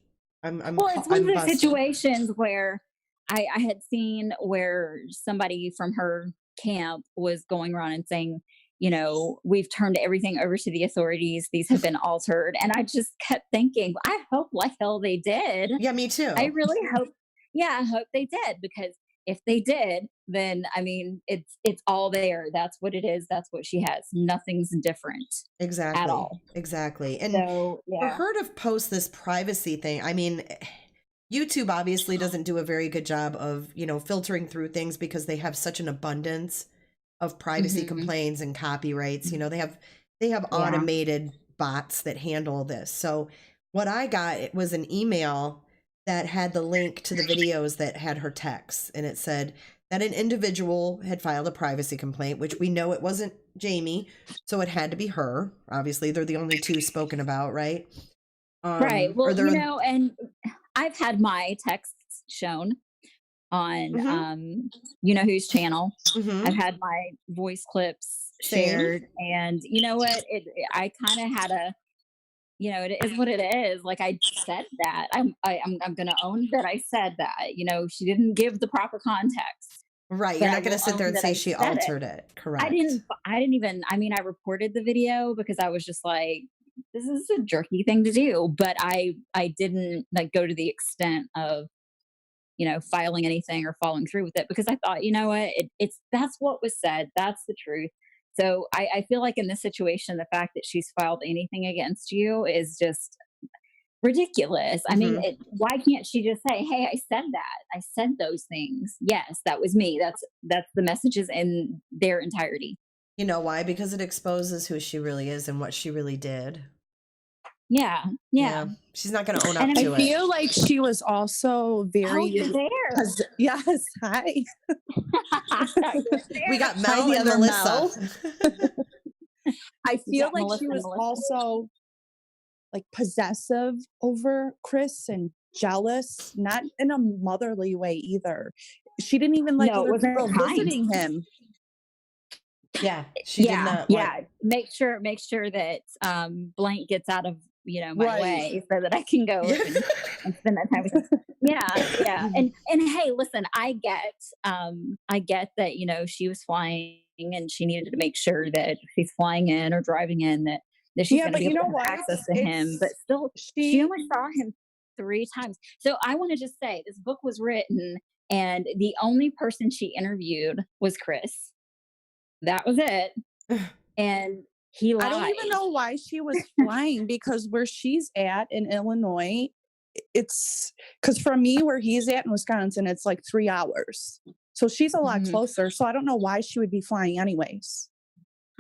Well, it's one of I'm those busted. situations where I had seen where somebody from her camp was going around and saying, we've turned everything over to the authorities. These have been altered. And I just kept thinking, I hope like hell they did. Yeah, me I too. really hope, yeah, I hope they did, because if they did, then I mean, it's all there. That's what it is. That's what she has. Nothing's different at Exactly. all. Exactly. And So for yeah. her to post this privacy thing, I mean, YouTube obviously doesn't do a very good job of, filtering through things because they have such an abundance of privacy Hmm. complaints and copyrights. They have Yeah. automated bots that handle this. So what I got, it was an email that had the link to the videos that had her texts, and it said that an individual had filed a privacy complaint, which we know it wasn't Jamie, so it had to be her. Obviously, they're the only two spoken about, right? Right. Or Well, they're and I've had my texts shown on mm-hmm, whose channel. I've mm-hmm, had my voice clips same. shared, and you know what? I kind of had it is what it is. Like I said that. I'm going to own that I said that. She didn't give the proper context, Right. You're but I not going to will sit there own and that say I she said it. altered it. Correct. I didn't even, I mean, I reported the video because I was just like, this is a jerky thing to do, but I didn't like go to the extent of, filing anything or following through with it, because I thought, you know what, that's what was said. That's the truth. So I feel like in this situation, the fact that she's filed anything against you is just ridiculous. I mean, Mm-hmm. why can't she just say, "Hey, I said that. I said those things. Yes, that was me." That's the messages in their entirety. You know why? Because it exposes who she really is and what she really did. Yeah, yeah. Yeah. She's not going to own And up I to it. feel like she was also oh, very, you're there. yes, hi. I thought you were We there. got Hi, Mel the and other Melissa. Mel. I You feel got like Melissa she and was Melissa. also like possessive over Chris and jealous, not in a motherly way either. she didn't even let the No, it other wasn't girl kind. visiting him. Yeah, she did not want. Make sure that blank gets out of my Right. way so that I can go Yeah. and spend that time with him. Yeah. And hey, listen, I get that she was flying and she needed to make sure that she's flying in or driving in that she's Yeah, going to but be you able know to have what? access to him. But still, she She only saw him 3 times. So I want to just say this book was written, and the only person she interviewed was Chris. That was it. And he lied. I don't even know why she was flying, because where she's at in Illinois, it's because from me where he's at in Wisconsin, it's like 3 hours. So she's a lot Mhm. closer. So I don't know why she would be flying anyways.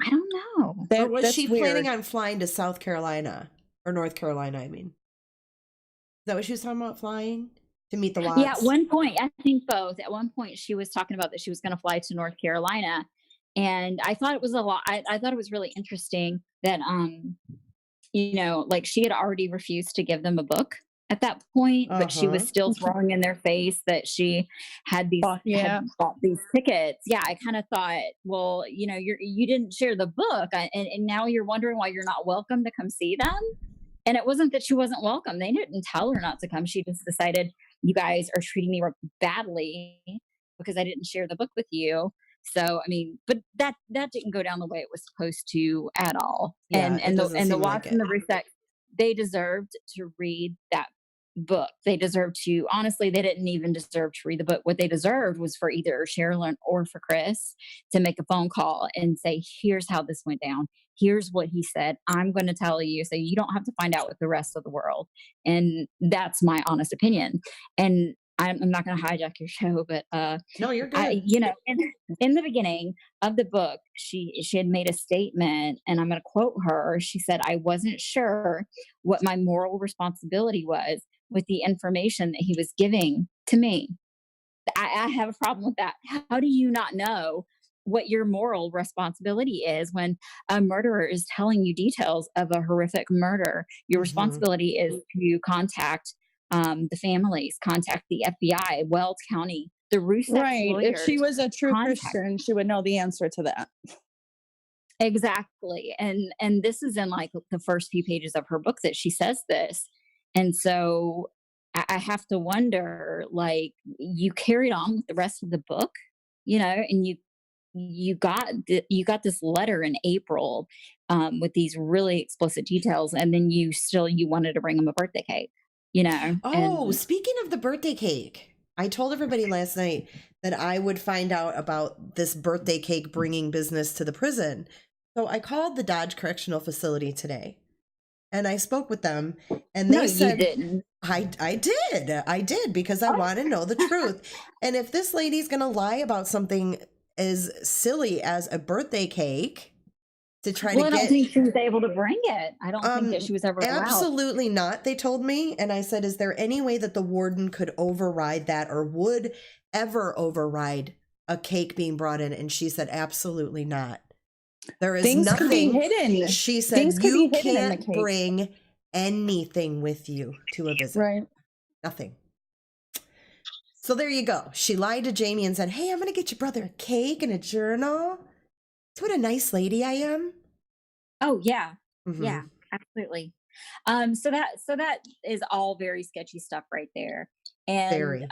I don't know. Or was That's she weird. planning on flying to South Carolina or North Carolina? I mean, is that what she was talking about? Flying to meet the Watts? Yeah, at one point, I think both. At one point, she was talking about that she was going to fly to North Carolina, and I thought it was a lot. I thought it was really interesting that like she had already refused to give them a book at that point, but she was still throwing in their face that she had had bought these tickets. Yeah, I kind of thought, well, you didn't share the book, and now you're wondering why you're not welcome to come see them. And it wasn't that she wasn't welcome. They didn't tell her not to come. She just decided, you guys are treating me badly because I didn't share the book with you. So, I mean, but that didn't go down the way it was supposed to at all. Yeah, And the seem Watts like and the Rusek, they deserved to read that book. They deserved to, honestly, they didn't even deserve to read the book. What they deserved was for either Sherilyn or for Chris to make a phone call and say, here's how this went down. Here's what he said. I'm going to tell you so you don't have to find out with the rest of the world. And that's my honest opinion. And I'm not going to hijack your show, but no, you're good. In the beginning of the book, she had made a statement, and I'm going to quote her. She said, "I wasn't sure what my moral responsibility was with the information that he was giving to me." I have a problem with that. How do you not know what your moral responsibility is when a murderer is telling you details of a horrific murder? Your responsibility is to contact the families, contact the FBI, Wells County, the Rusek Right. If she was a true contact. Christian, she would know the answer to that. Exactly. And this is in like the first few pages of her book that she says this. And so I have to wonder, like, you carried on with the rest of the book, and you got this letter in April with these really explicit details, and then you wanted to bring him a birthday cake, Oh, and speaking of the birthday cake, I told everybody last night that I would find out about this birthday cake bringing business to the prison. So I called the Dodge Correctional Facility today, and I spoke with them, and they said, you didn't. I did because I want to know the truth. And if this lady's going to lie about something as silly as a birthday cake to try to get... I don't think she was able to bring it. I don't think that she was ever allowed. Absolutely not, they told me. And I said, is there any way that the warden could override that or would ever override a cake being brought in? And she said, absolutely not. There is Things nothing. Could be hidden. She said, Things could you be hidden in the can't cake. bring anything with you to a visit. Right. Nothing. So there you go. She lied to Jamie and said, hey, I'm going to get your brother a cake and a journal. That's what a nice lady I am. Oh, yeah. Yeah, absolutely. So that is all very sketchy stuff right there. And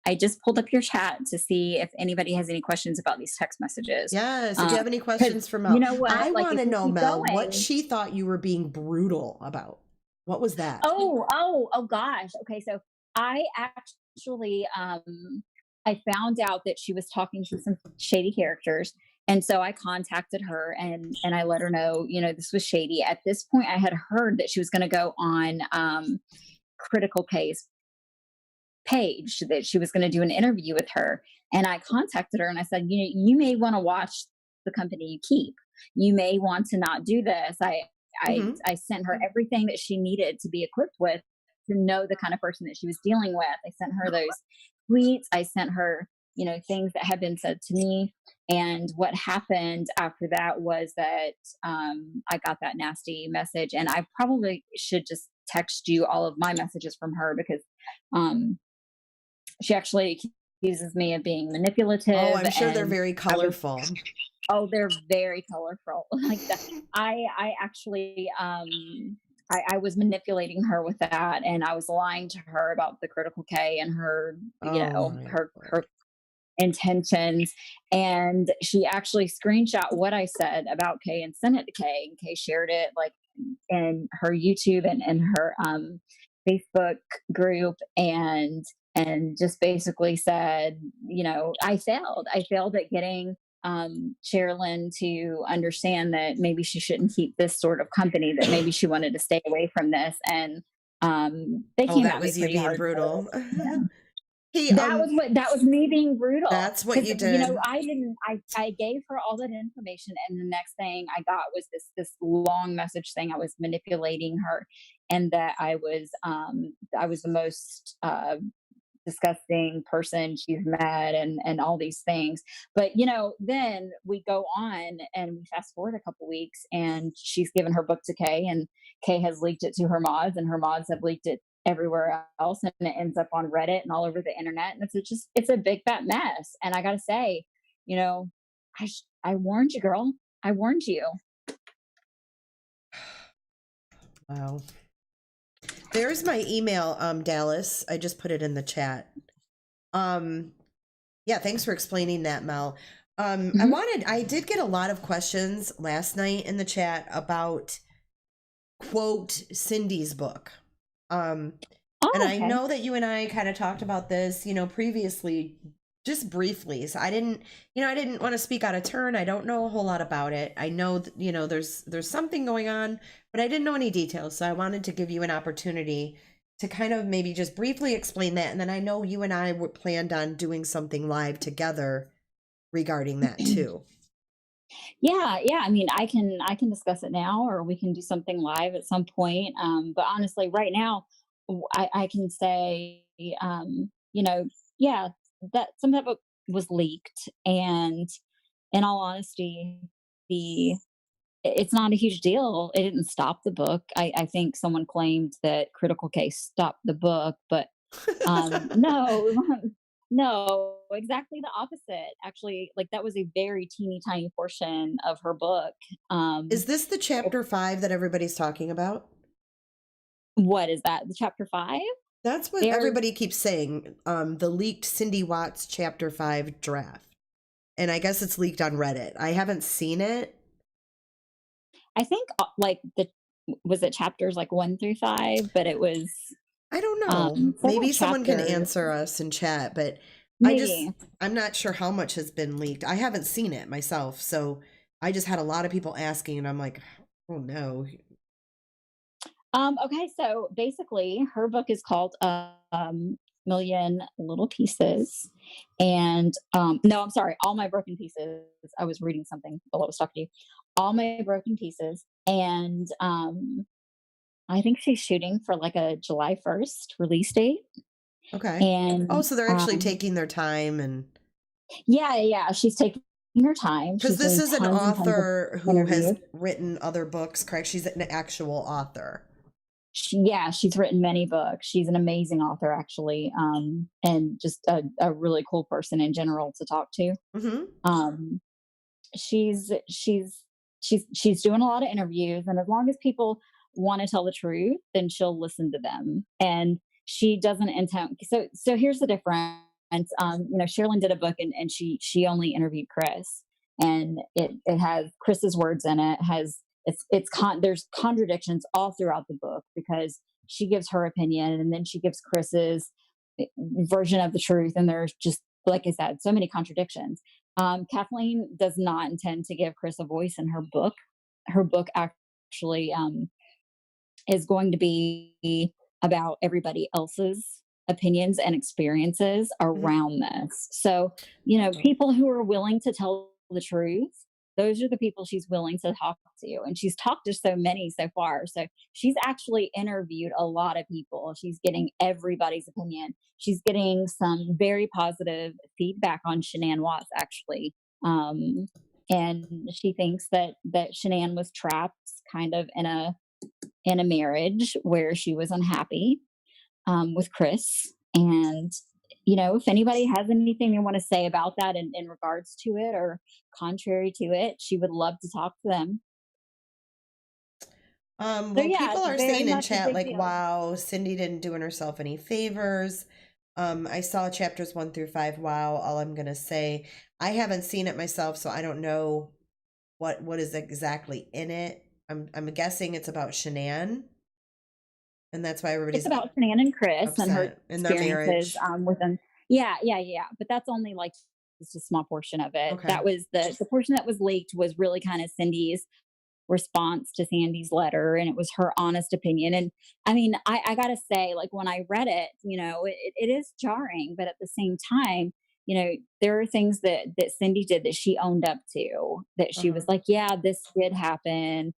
I just pulled up your chat to see if anybody has any questions about these text messages. Yes, if you have any questions for Mel. You know what? I want to know, Mel, going, what she thought you were being brutal about. What was that? Oh gosh. Okay, so I actually I found out that she was talking to some shady characters. And so I contacted her and I let her know, this was shady. At this point, I had heard that she was going to go on Critical Case page, that she was going to do an interview with her. And I contacted her and I said, you may want to watch the company you keep. You may want to not do this. I sent her everything that she needed to be equipped with to know the kind of person that she was dealing with. I sent her those tweets. I sent her, things that had been said to me. And what happened after that was that I got that nasty message, and I probably should just text you all of my messages from her because She actually accuses me of being Oh, manipulative, I'm sure they're and very I was colorful. oh, they're very colorful. Like that. I actually I was manipulating her with that, and I was lying to her about the critical K and her, Oh my her lord. intentions. And she actually screenshot what I said about Kay and sent it to Kay, and Kay shared it like in her YouTube and her Facebook group, and just basically said, I failed at getting Sherilyn to understand that maybe she shouldn't keep this sort of company, that maybe she wanted to stay away from this. And they Oh, came that at me was you pretty being hard for brutal. it. Hey, That was me being brutal, that's what because you did. I gave her all that information, and the next thing I got was this long message saying I was manipulating her, and that I was the most disgusting person she's met, and all these things. But then we go on and we fast forward a couple weeks, and she's given her book to Kay, and Kay has leaked it to her mods, and her mods have leaked it everywhere else, and it ends up on Reddit and all over the internet, and it's a big fat mess. And I gotta say, you know I warned you, girl. I warned you. Wow. There's my email, Dallas. I just put it in the chat. Yeah, thanks for explaining that, Mel. Mhm. I did get a lot of questions last night in the chat about quote Cindy's book. And Oh, I okay. know that you and I kind of talked about this, previously, just briefly. So I didn't want to speak out of turn. I don't know a whole lot about it. I know that, there's something going on, but I didn't know any details. So I wanted to give you an opportunity to kind of maybe just briefly explain that. And then I know you and I were planned on doing something live together regarding that too. Yeah. I mean, I can discuss it now, or we can do something live at some point. But honestly, right now, I can say, yeah, that some of it was leaked, and in all honesty, the it's not a huge deal. It didn't stop the book. I think someone claimed that Critical Case stopped the book, but no, no, exactly the opposite. Actually, like that was a very teeny tiny portion of her book. Is Um, this the chapter 5 that everybody's talking about? what is that? The chapter 5? That's what There's, everybody keeps saying. The leaked Cindy Watts chapter 5 draft. And I guess it's leaked on Reddit. I haven't seen it. I think, like was it chapters like 1 through 5? But it was I don't know. several Maybe someone can chapters. answer us in chat, but Maybe. I'm not sure how much has been leaked. I haven't seen it myself, so I just had a lot of people asking, and I'm like, oh no. Okay, so basically, her book is called Million Little Pieces. And no, I'm sorry, All My Broken Pieces. I was reading something while I was talking to you. All My Broken Pieces. And I think she's shooting for like a July 1st release date. Okay. Oh, And so they're actually taking their time, and yeah, she's taking her time. because She's this doing is an tons and tons of author who has interviews. written other books, correct? She's an actual author. She's written many books. She's an amazing author, actually, and just a really cool person in general to talk to. Mm-hmm. Um, she's doing a lot of interviews, and as long as people want to tell the truth, then she'll listen to them. And she doesn't intend. So here's the difference. Sherilyn did a book, and she only interviewed Chris, and it has Chris's words in it. Has there's contradictions all throughout the book, because she gives her opinion, and then she gives Chris's version of the truth, and there's just, like I said, so many contradictions. Kathleen does not intend to give Chris a voice in her book. Her book actually is going to be about everybody else's opinions and experiences Mm-hmm. around this. So, Oh. people who are willing to tell the truth, those are the people she's willing to talk to. And she's talked to so many so far. So she's actually interviewed a lot of people. She's getting everybody's opinion. She's getting some very positive feedback on Shanann Watts, actually. And she thinks that Shanann was trapped kind of in a marriage where she was unhappy with Chris, and if anybody has anything they want to say about that in regards to it or contrary to it, she would love to talk to them. So Well, yeah, people it's are very saying in much a chat, big like, deal. wow, Cindy didn't do herself any favors. I saw chapters 1 through 5. Wow, all I'm gonna say. I haven't seen it myself, so I don't know what is exactly in it. I'm guessing it's about Shanann, and that's why It's everybody's about Shanann and Chris and her upset in their experiences marriage. with them. Yeah, yeah, yeah. But that's only like just a small portion of it. Okay. That was the portion that was leaked was really kind of Cindy's response to Sandy's letter, and it was her honest opinion. And I mean, I gotta say, like when I read it, it is jarring, but at the same time, there are things that Cindy did that she owned up to, that she was Uh-huh. like, yeah, this did happen.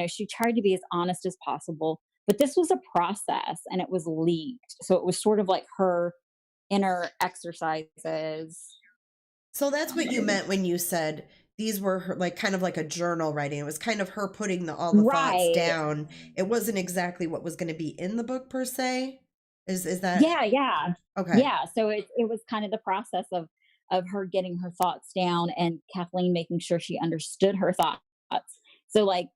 She tried to be as honest as possible, but this was a process and it was leaked. So it was sort of like her inner exercises. So that's what you meant when you said these were her, like kind of like a journal writing. It was kind of her putting all the thoughts Right. down. It wasn't exactly what was going to be in the book per se. Is that Yeah, yeah. okay? Yeah, so it was kind of the process of her getting her thoughts down and Kathleen making sure she understood her thoughts. So like,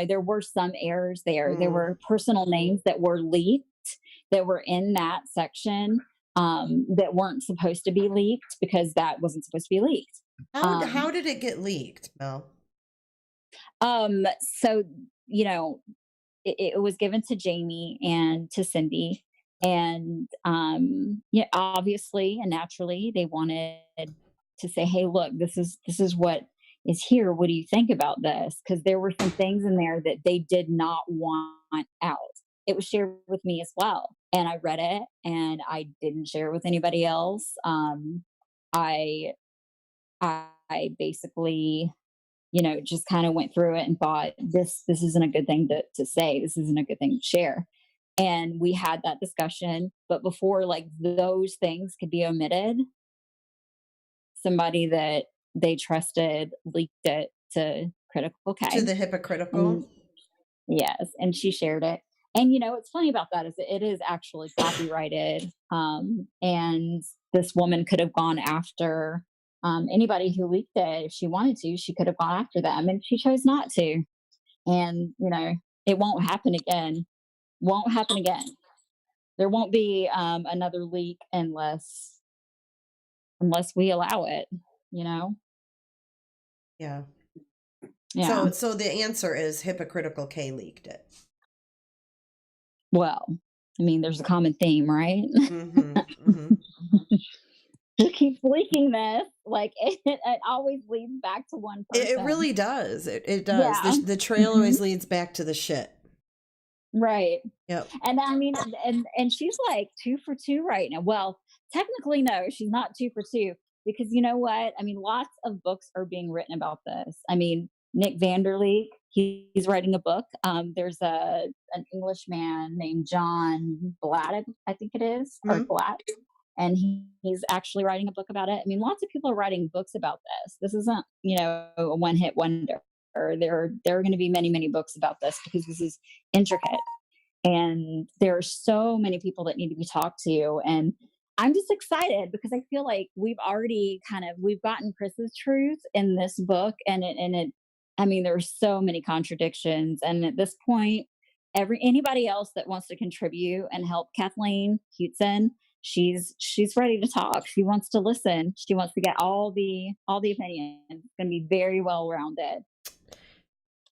there were some errors there. There Mm. were personal names that were leaked that were in that section that weren't supposed to be leaked because that wasn't supposed to be leaked. How Um, did it get leaked, Mel? so you know, it was given to Jamie and to Cindy. And yeah, obviously and naturally, they wanted to say, "Hey, look, this is what is here. What do you think about this?" Because there were some things in there that they did not want out. It was shared with me as well, and I read it, and I didn't share it with anybody else. I I basically just kind of went through it and thought this isn't a good thing to say. This isn't a good thing to share. And we had that discussion. But before like those things could be omitted, somebody that they trusted leaked it to Critical To K. the And hypocritical? yes, and she shared it. And what's funny about that is that it is actually copyrighted. And this woman could have gone after anybody who leaked it if she wanted to. She could have gone after them, and she chose not to. And it won't happen again. Won't happen again. There won't be another leak unless we allow it. You know. Yeah. Yeah. So the answer is hypocritical K leaked it. Well, I mean, there's a common theme, right? Mm-hmm. Mm-hmm. Who keeps leaking this? Like it always leads back to one It person. really does. It does. Yeah. The trail Hmm. always leads back to the shit. Right. Yep. And I mean, and she's like 2 for 2 right now. Well, technically, no, she's not 2 for 2 because you know what? I mean, lots of books are being written about this. I mean, Nick Vanderleek, he's writing a book. There's an English man named John Blatt, I think it is, or Hmm. Blatt, and he's actually writing a book about it. I mean, lots of people are writing books about this. This isn't, a one-hit wonder. Or there are going to be many, many books about this because this is intricate. And there are so many people that need to be talked to. And I'm just excited because I feel like we've gotten Chris's truth in this book. And I mean, there's so many contradictions. And at this point, anybody else that wants to contribute and help Kathleen Hutson, she's ready to talk. She wants to listen. She wants to get all the opinions. It's going to be very well rounded.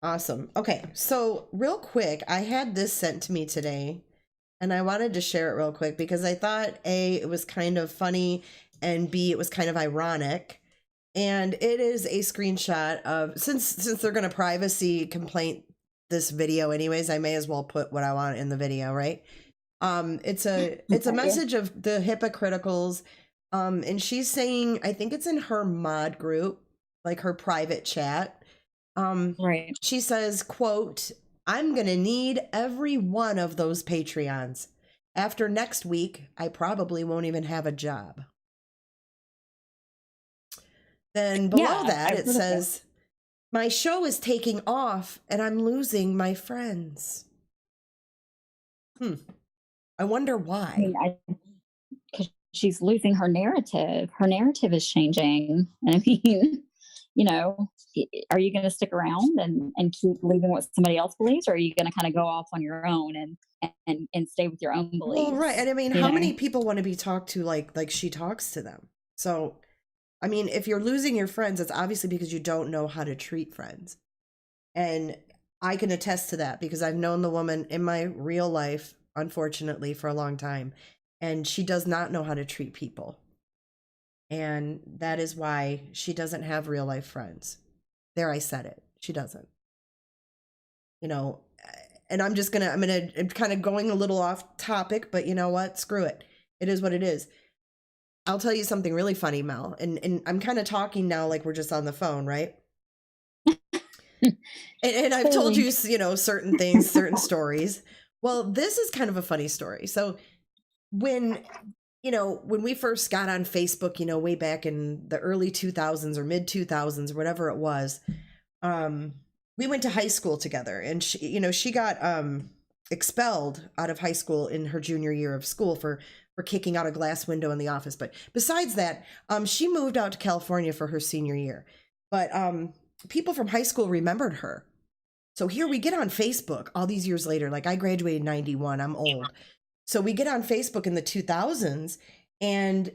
Awesome. Okay. So real quick, I had this sent to me today and I wanted to share it real quick because I thought A, it was kind of funny, and B, it was kind of ironic. And it is a screenshot of since they're gonna privacy complaint this video anyways, I may as well put what I want in the video, right? It's a Okay. message of the hypocriticals. And she's saying, I think it's in her mod group, like her private chat. Right. She says, quote, "I'm gonna need every one of those Patreons. After next week, I probably won't even have a job." Then below Yeah, that, I've it heard of this. says, "My show is taking off and I'm losing my friends." I wonder I mean, why. because she's losing her narrative. Her narrative is changing. And I mean, you know, are you going to stick around and keep believing what somebody else believes, or are you going to kind of go off on your own and stay with your own Well, right. beliefs? And I mean, You how know, many people want to be talked to like she talks to them? So, I mean, if you're losing your friends, it's obviously because you don't know how to treat friends. And I can attest to that because I've known the woman in my real life, unfortunately, for a long time. And she does not know how to treat people. And that is why she doesn't have real life friends. There, I said it. She doesn't. You know, and I'm kind of going a little off topic, but you know what? Screw it. It is what it is. I'll tell you something really funny, Mel. And I'm kind of talking now like we're just on the phone, right? And I've told you, you know, certain things, certain stories. Well, this is kind of a funny story. So when we first got on Facebook, you know, way back in the early 2000s or mid 2000s, whatever it was, we went to high school together, and she got expelled out of high school in her junior year of school for kicking out a glass window in the office. But besides that, she moved out to California for her senior year. But people from high school remembered her. So here we get on Facebook all these years later. Like, I graduated in 91. I'm old. So we get on Facebook in the 2000s, and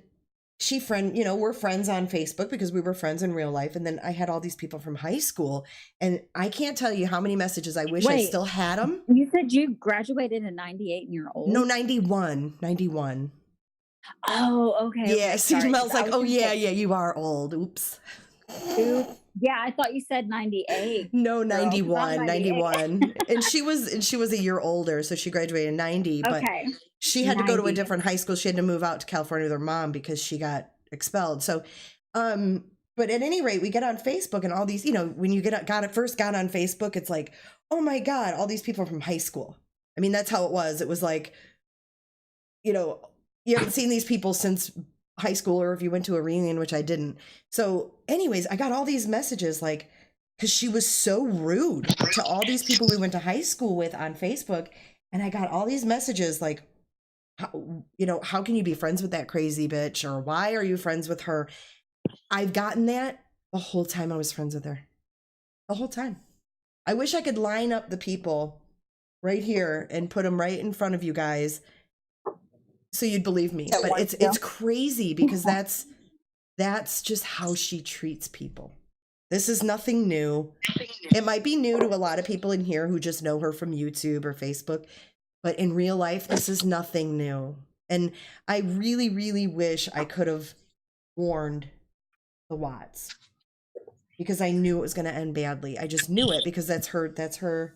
we're friends on Facebook because we were friends in real life. And then I had all these people from high school, and I can't tell you how many messages I wish I still had them. You said you graduated in 98 and you're old? No, 91. Oh, okay. Yeah, Okay, see, sorry. Mel's like, oh, yeah, you are old. Oops. Yeah, I thought you said 98. No, Girl, 91. And she was a year older, so she graduated in 90. But Okay. she had to go to a 90. different high school. She had to move out to California with her mom because she got expelled. So, but at any rate, we get on Facebook, and all these, you know, when you first got on Facebook, it's like, oh my God, all these people from high school. I mean, that's how it was. It was like, you know, you haven't seen these people since high school, or if you went to a reunion, which I didn't. So anyways, I got all these messages like, because she was so rude to all these people we went to high school with on Facebook. And I got all these messages like, how can you be friends with that crazy bitch? Or why are you friends with her? I've gotten that the whole time I was friends with her. The whole time. I wish I could line up the people right here and put them right in front of you guys so you'd believe me. But it's crazy because that's just how she treats people. This is nothing new. It might be new to a lot of people in here who just know her from YouTube or Facebook, but in real life, this is nothing new. And I really, really wish I could have warned the Watts, because I knew it was going to end badly. I just knew it because that's her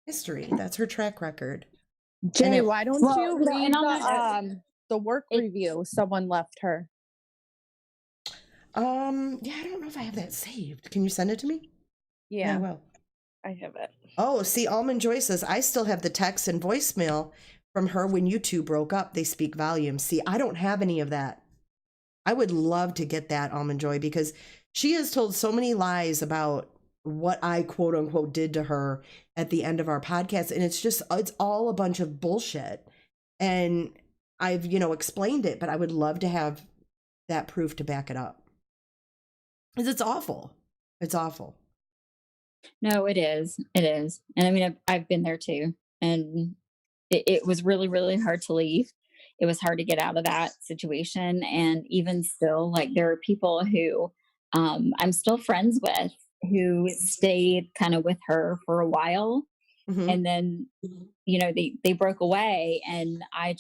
history. That's her track record. Jay, why don't you read the work it- review someone left her? Yeah, I don't know if I have that saved. Can you send it to me? Yeah, I will. I have it. Oh, see, Almond Joy says, I still have the text and voicemail from her when you two broke up. They speak volumes. See, I don't have any of that. I would love to get that, Almond Joy, because she has told so many lies about what I quote unquote did to her at the end of our podcast. And it's all a bunch of bullshit. And I've, explained it, but I would love to have that proof to back it up. Because it's awful. It's awful. No, it is. It is. And I mean, I've been there too. And it was really, really hard to leave. It was hard to get out of that situation. And even still, like, there are people who I'm still friends with who stayed kind of with her for a while. Mm-hmm. And then, they broke away. And I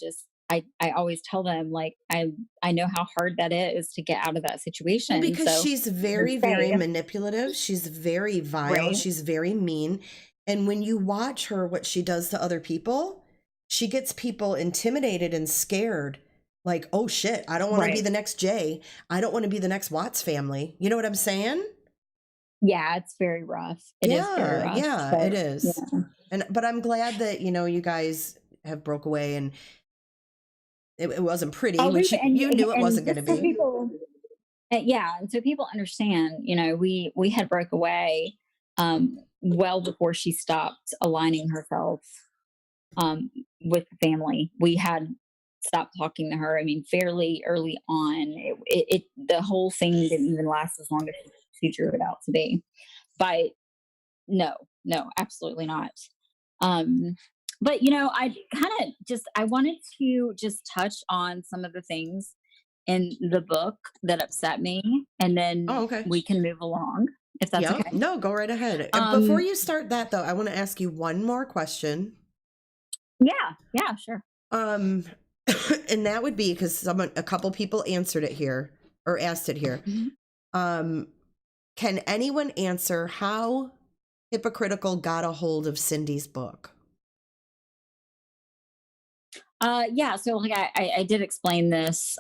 always tell them, like, I know how hard that is to get out of that situation. Well, because she's very, very manipulative. She's very vile. Right. She's very mean. And when you watch her, what she does to other people, she gets people intimidated and scared. Like, oh shit, I don't want to be the next Jay. I don't want to be the next Watts family. You know what I'm saying? Yeah, it's very rough. It is very rough. Yeah, it is. Yeah. But I'm glad that, you guys have broke away, and it wasn't pretty, which you knew it wasn't going to be. And so people understand, we had broke away well before she stopped aligning herself with the family. We had stopped talking to her. I mean, fairly early on. The whole thing didn't even last as long as she drew it out to be. But no, no, absolutely not. Um, but I kind of I wanted to just touch on some of the things in the book that upset me, and Oh, then okay. we can move along if that's Yep. okay. No, go right ahead. Before you start that though, I want to ask you one more question. Yeah, yeah, sure. Um, and that would be because a couple people answered it here or asked it here. Mhm. Um, can anyone answer how Hypocritical got a hold of Cindy's book? Yeah, so like I did explain this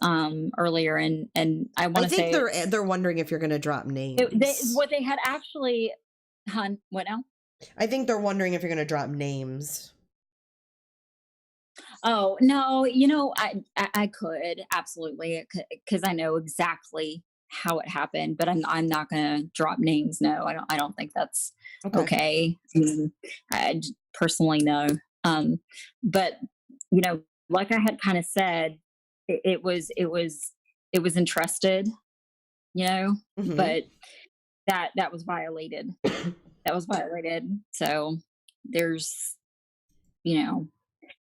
earlier, and I I want to think say they're wondering if you're going to drop names. what they had actually, hun, what now? I think they're wondering if you're going to drop names. Oh no, I could absolutely, because I know exactly how it happened, but I'm not gonna drop names. No, I don't think that's Okay. okay. I mean, personally no. Um, but you know, like I had kind of said, it was entrusted, Hmm. but that was violated. That was violated. So there's, you know,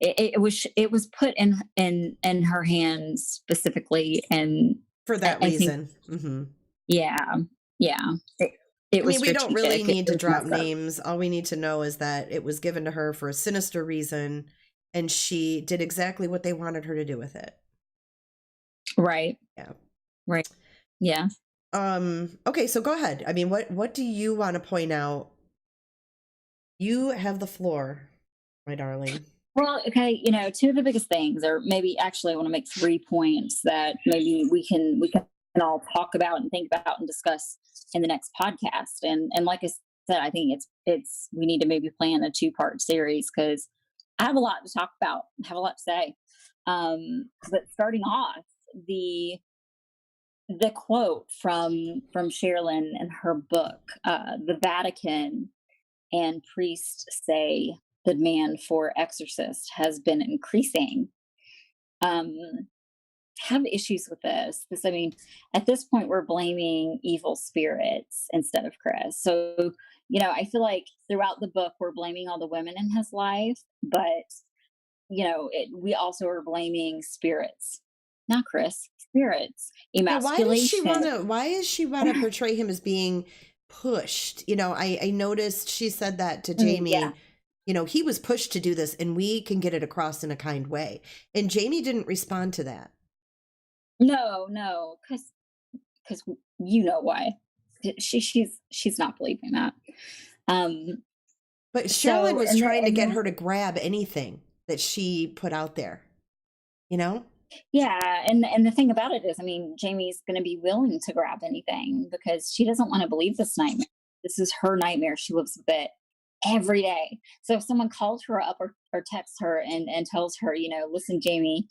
it was put in her hands specifically, and For that I think, reason. Hmm. yeah, yeah, it I was mean, we don't really strategic. It need to was drop messed up. names. All we need to know is that it was given to her for a sinister reason, and she did exactly what they wanted her to do with it. Right, Yeah. right, yeah. Okay, so go ahead. I mean, what do you want to point out? You have the floor, my darling. Well, okay, two of the biggest things, or maybe actually I want to make 3 points that maybe we can all talk about and think about and discuss in the next podcast. And like I said, I think it's we need to maybe plan a 2-part series, because I have a lot to talk about, I have a lot to say. But starting off, the the quote from Sherilyn in her book, "The Vatican and priests say the demand for exorcists has been increasing." Um, have issues with this. I mean, at this point, we're blaming evil spirits instead of Chris. So, I feel like throughout the book, we're blaming all the women in his life, but we also are blaming spirits, not Chris. Spirits, Yeah, emasculation. why does she wanna portray him as being pushed? I noticed she said that to Yeah, Jamie, he was pushed to do this and we can get it across in a kind way. And Jamie didn't respond to that. no, no, because you know why. She's not believing that. Um, But Sherilyn so was and then trying to and get then her to grab anything that she put out there, you know? yeah, and the thing about it is, I mean, Jamie's going to be willing to grab anything because she doesn't want to believe this nightmare. This is her nightmare. She lives with it every day. So if someone calls her up or texts her and tells her, listen, Jamie,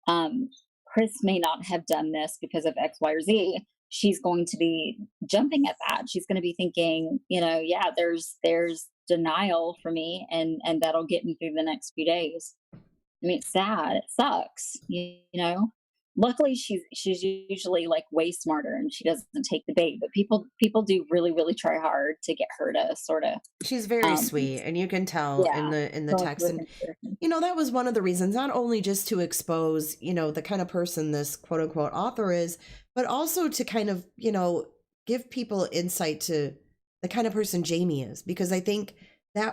um, Chris may not have done this because of X, Y, or Z, she's going to be jumping at that. She's going to be thinking, yeah, there's denial for me, and that'll get me through the next few days. I mean, it's sad. It sucks, Luckily, she's usually like way smarter, and she doesn't take the bait. But people do really really try hard to get her to sort of, She's very um, sweet, and you can tell in yeah, the go into text. the And conspiracy. that was one of the reasons, not only just to expose, the kind of person this quote unquote author is, but also to kind of, give people insight to the kind of person Jamie is, because I think it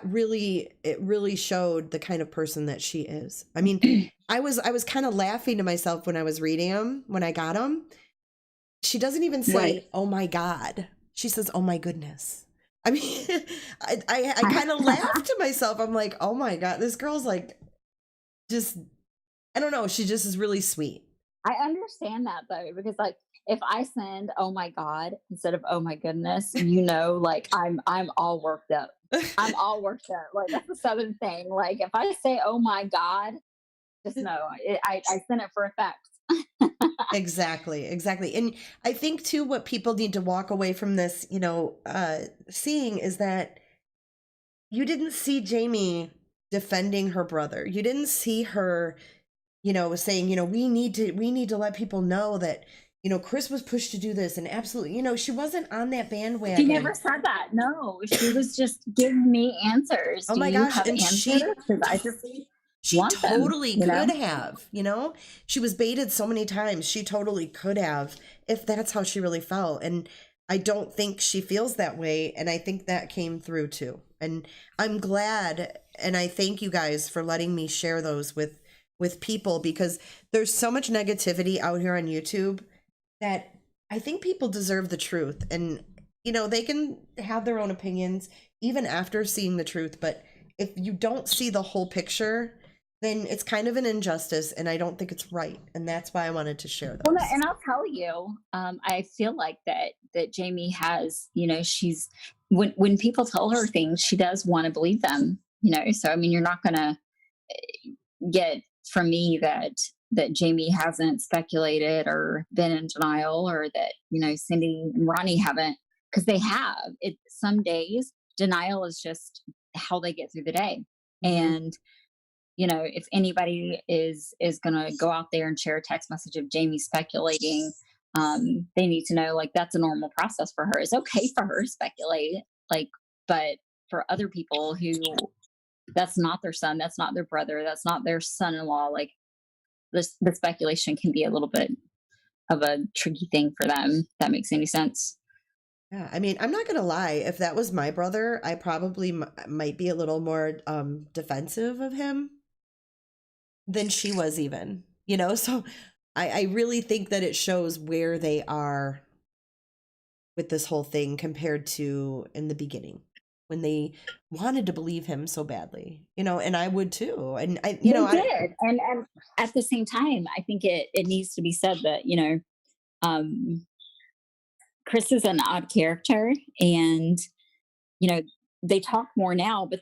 really showed the kind of person that she is. I mean, I was kind of laughing to myself when I was reading him, when I got him. She doesn't even Right. say, "Oh my God." She says, "Oh my goodness." I mean, I kind of laughed to myself. I'm like, "Oh my God, this girl's like, just, I don't know. She just is really sweet." I understand that though, because like if I send "oh my god" instead of "oh my goodness," like I'm all worked up. I'm all worked up. Like that's a southern thing. Like if I say "oh my god," just know I send it for effect. Exactly, exactly. And I think too, what people need to walk away from this, seeing is that you didn't see Jamie defending her brother. You didn't see her was saying, we need to let people know that, Chris was pushed to do this, and absolutely, she wasn't on that She bandwagon. never said that. No, she was just giving me answers. Oh Do my you gosh, have and answers? Because I just she want them, totally could have, she was baited so many times. She totally could have, if that's how she really felt. And I don't think she feels that way. And I think that came through too. And I'm glad. And I thank you guys for letting me share those with people, because there's so much negativity out here on YouTube that I think people deserve the truth. And, they can have their own opinions even after seeing the truth. But if you don't see the whole picture, then it's kind of an injustice, and I don't think it's right. And that's why I wanted to share those. Well, and I'll tell you, I feel like that Jamie has, she's when people tell her things, she does want to believe them, So I mean, you're not gonna get from me that Jamie hasn't speculated or been in denial, or that Cindy and Ronnie haven't, because they have. Some days denial is just how they get through the day, and if anybody is going to go out there and share a text message of Jamie speculating, they need to know, like, that's a normal process for her. It's okay for her to speculate, but for other people who that's not their son, that's not their brother, that's not their son-in-law, like, the speculation can be a little bit of a tricky thing for them, if that makes any sense. Yeah, I mean, I'm not gonna lie. If that was my brother, I probably might be a little more defensive of him than she was, even. So I really think that it shows where they are with this whole thing compared to in the beginning, when they wanted to believe him so badly, and I would too. And I did. And at the same time, I think it needs to be said that, Chris is an odd character, and they talk more now, but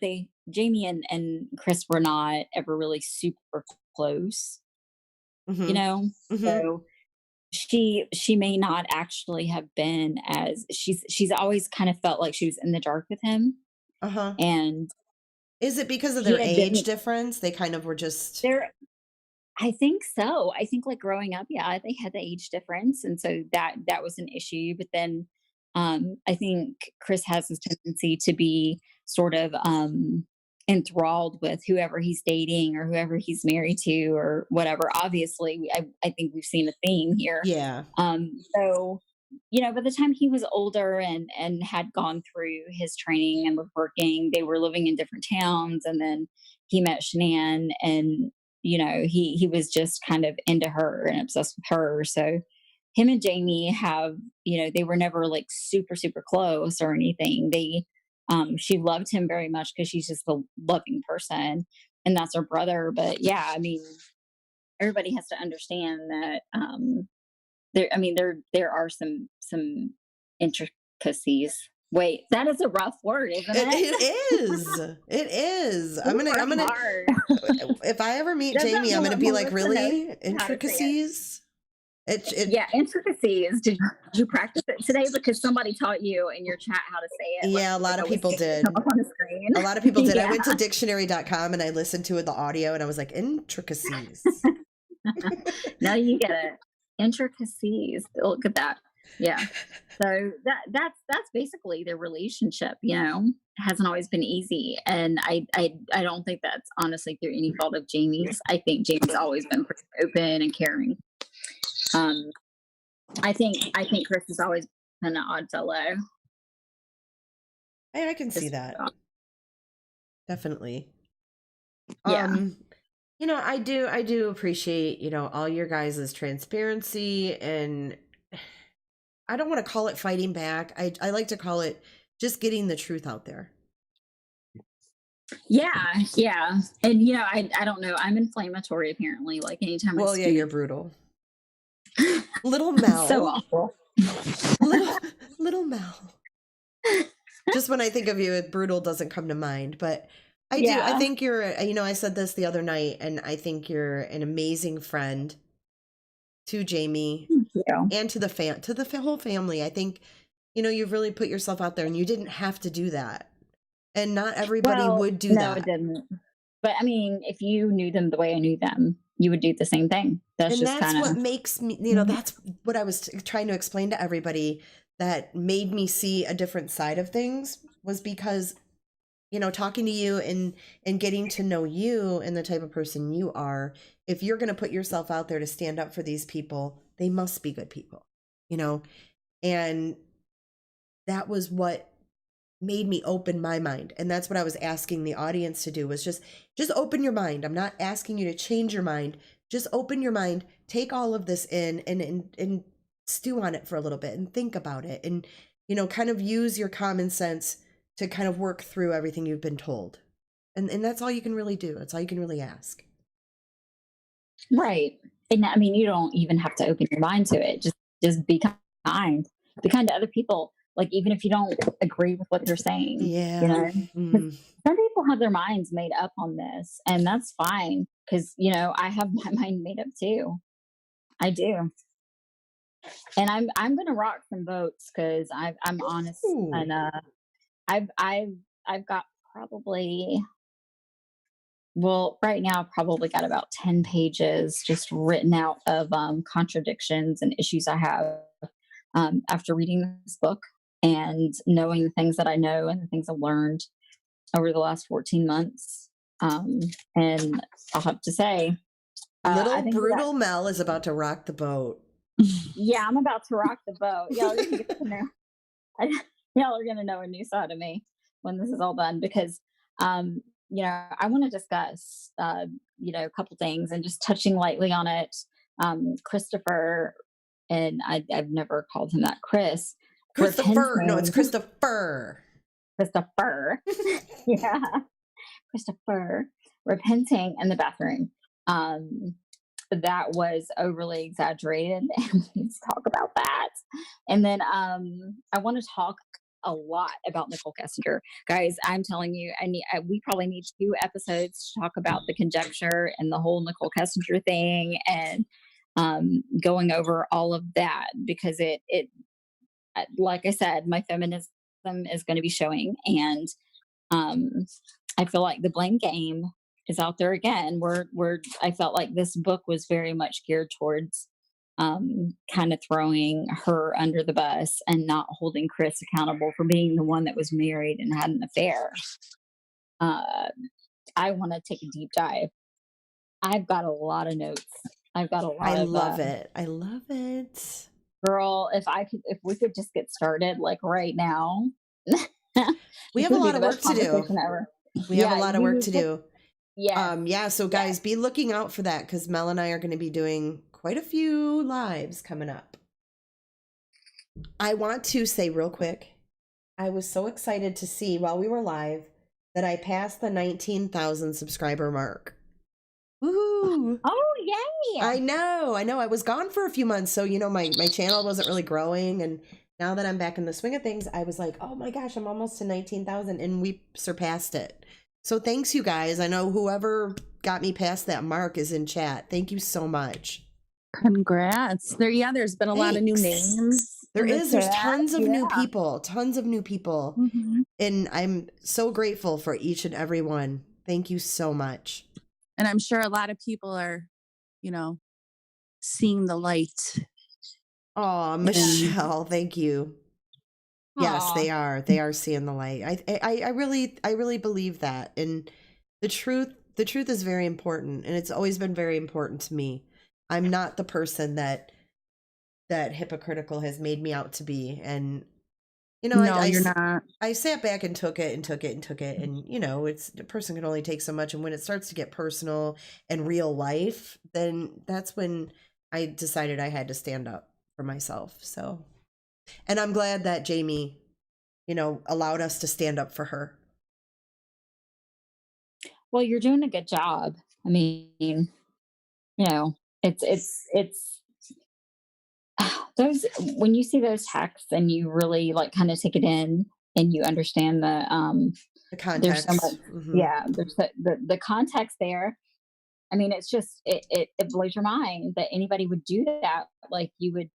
Jamie and Chris were not ever really super close, so she may not actually have been, as she's always kind of felt like she was in the dark with him. And is it because of their age difference? They kind of were just there. I think so. I think, like, growing up, yeah, they had the age difference, and so that was an issue. But then, I think Chris has this tendency to be sort of enthralled with whoever he's dating or whoever he's married to or whatever. Obviously, I think we've seen a theme here. Yeah. So, by the time he was older and had gone through his training and was working, they were living in different towns, and then he met Shanann, and he was just kind of into her and obsessed with her. So him and Jamie have, they were never like super, super close or anything. She loved him very much because she's just a loving person, and that's her brother. But yeah, I mean, everybody has to understand that, there are some intricacies. Wait, that is a rough word, isn't it? It is. It is. I'm gonna. If I ever meet Jamie, I'm gonna be like, really? Intricacies? Yeah, intricacies. Did you practice it today? Because somebody taught you in your chat how to say it. Yeah, a lot of people did. On the screen. A lot of people did. Yeah. I went to dictionary.com and I listened to the audio, and I was like, intricacies. Now you get it. Intricacies. Look at that. Yeah. So that's basically their relationship. It hasn't always been easy, and I don't think that's honestly through any fault of Jamie's. I think Jamie's always been pretty open and caring. I think Chris has always been an odd fellow. I can see that. Definitely. Yeah. I do appreciate, all your guys' transparency, and I don't want to call it fighting back. I like to call it just getting the truth out there. Yeah. And I don't know. I'm inflammatory apparently. Like, anytime I speak. Yeah, you're brutal. Little Mel. So awful. Little Mel. Just when I think of you, brutal doesn't come to mind, but I do. I think you're, I said this the other night, and I think you're an amazing friend to Jamie and to the whole family. I think, you've really put yourself out there, and you didn't have to do that. And not everybody would do that. No, it didn't. But I mean, if you knew them the way I knew them, you would do the same thing. That's And just that's kind what of, makes me, that's what I was trying to explain to everybody that made me see a different side of things, was because, talking to you and getting to know you and the type of person you are. If you're going to put yourself out there to stand up for these people, they must be good people, and that was what made me open my mind. And that's what I was asking the audience to do, was just open your mind. I'm not asking you to change your mind. Just open your mind, take all of this in and stew on it for a little bit and think about it, and kind of use your common sense to kind of work through everything you've been told. And that's all you can really do. That's all you can really ask. right. And I mean, you don't even have to open your mind to it. Just be kind. Be kind to other people. Like, even if you don't agree with what they're saying, Yeah. 'Cause some people have their minds made up on this, and that's fine. Because I have my mind made up too. I do, and I'm gonna rock some votes because I'm honest, Ooh. and I've got probably, well, right now I've probably got about 10 pages just written out of contradictions and issues I have after reading this book and knowing the things that I know and the things I've learned over the last 14 months. And I'll have to say, I Little think brutal Mel is about to rock the boat. yeah, I'm about to rock the boat. Y'all are gonna get to know. Y'all are gonna know a new side of me when this is all done, because I want to discuss a couple things and just touching lightly on it. Christopher, and I've never called him that, Christopher. No, it's repenting. Christopher. Christopher. Yeah. Christopher repenting in the bathroom. That was overly exaggerated, and we need to talk about that. And then I want to talk a lot about Nicole Kessinger. Guys, I'm telling you, we probably need 2 episodes to talk about the conjecture and the whole Nicole Kessinger thing, and going over all of that, because it like I said, my feminism is going to be showing, and I feel like the blame game is out there again. I felt like this book was very much geared towards kind of throwing her under the bus and not holding Chris accountable for being the one that was married and had an affair. I want to take a deep dive. I've got a lot of notes. I've got a lot I of love it. I love it. girl. If we could just get started like right now. We have a lot of work to do. We have a lot of work to do. Yeah. So guys, be looking out for that, because Mel and I are going to be doing quite a few lives coming up. I want to say real quick, I was so excited to see while we were live that I passed the 19,000 subscriber mark. Woohoo! Oh, yay! I know. I was gone for a few months, so my channel wasn't really growing, and now that I'm back in the swing of things, I was like, oh my gosh, I'm almost to 19,000, and we surpassed it. So thanks, you guys. I know whoever got me past that mark is in chat. Thank you so much. Congrats. There's been a lot of new names. There's tons of new people, Mm-hmm. and I'm so grateful for each and every one. Thank you so much. And I'm sure a lot of people are, seeing the light. Oh, Michelle, thank you. Yes, they are. They are seeing the light. I really believe that. And the truth is very important, and it's always been very important to me. I'm not the person that hypocritical has made me out to be. And No, you're not. I sat back and took it, and it's, a person can only take so much, and when it starts to get personal and real life, then that's when I decided I had to stand up for myself. So, and I'm glad that Jamie, allowed us to stand up for her. Well, you're doing a good job. I mean, it's those, when you see those texts and you really like kind of take it in and you understand the context. There's so much, there's the context there. I mean, it's just it blows your mind that anybody would do that. Like, you would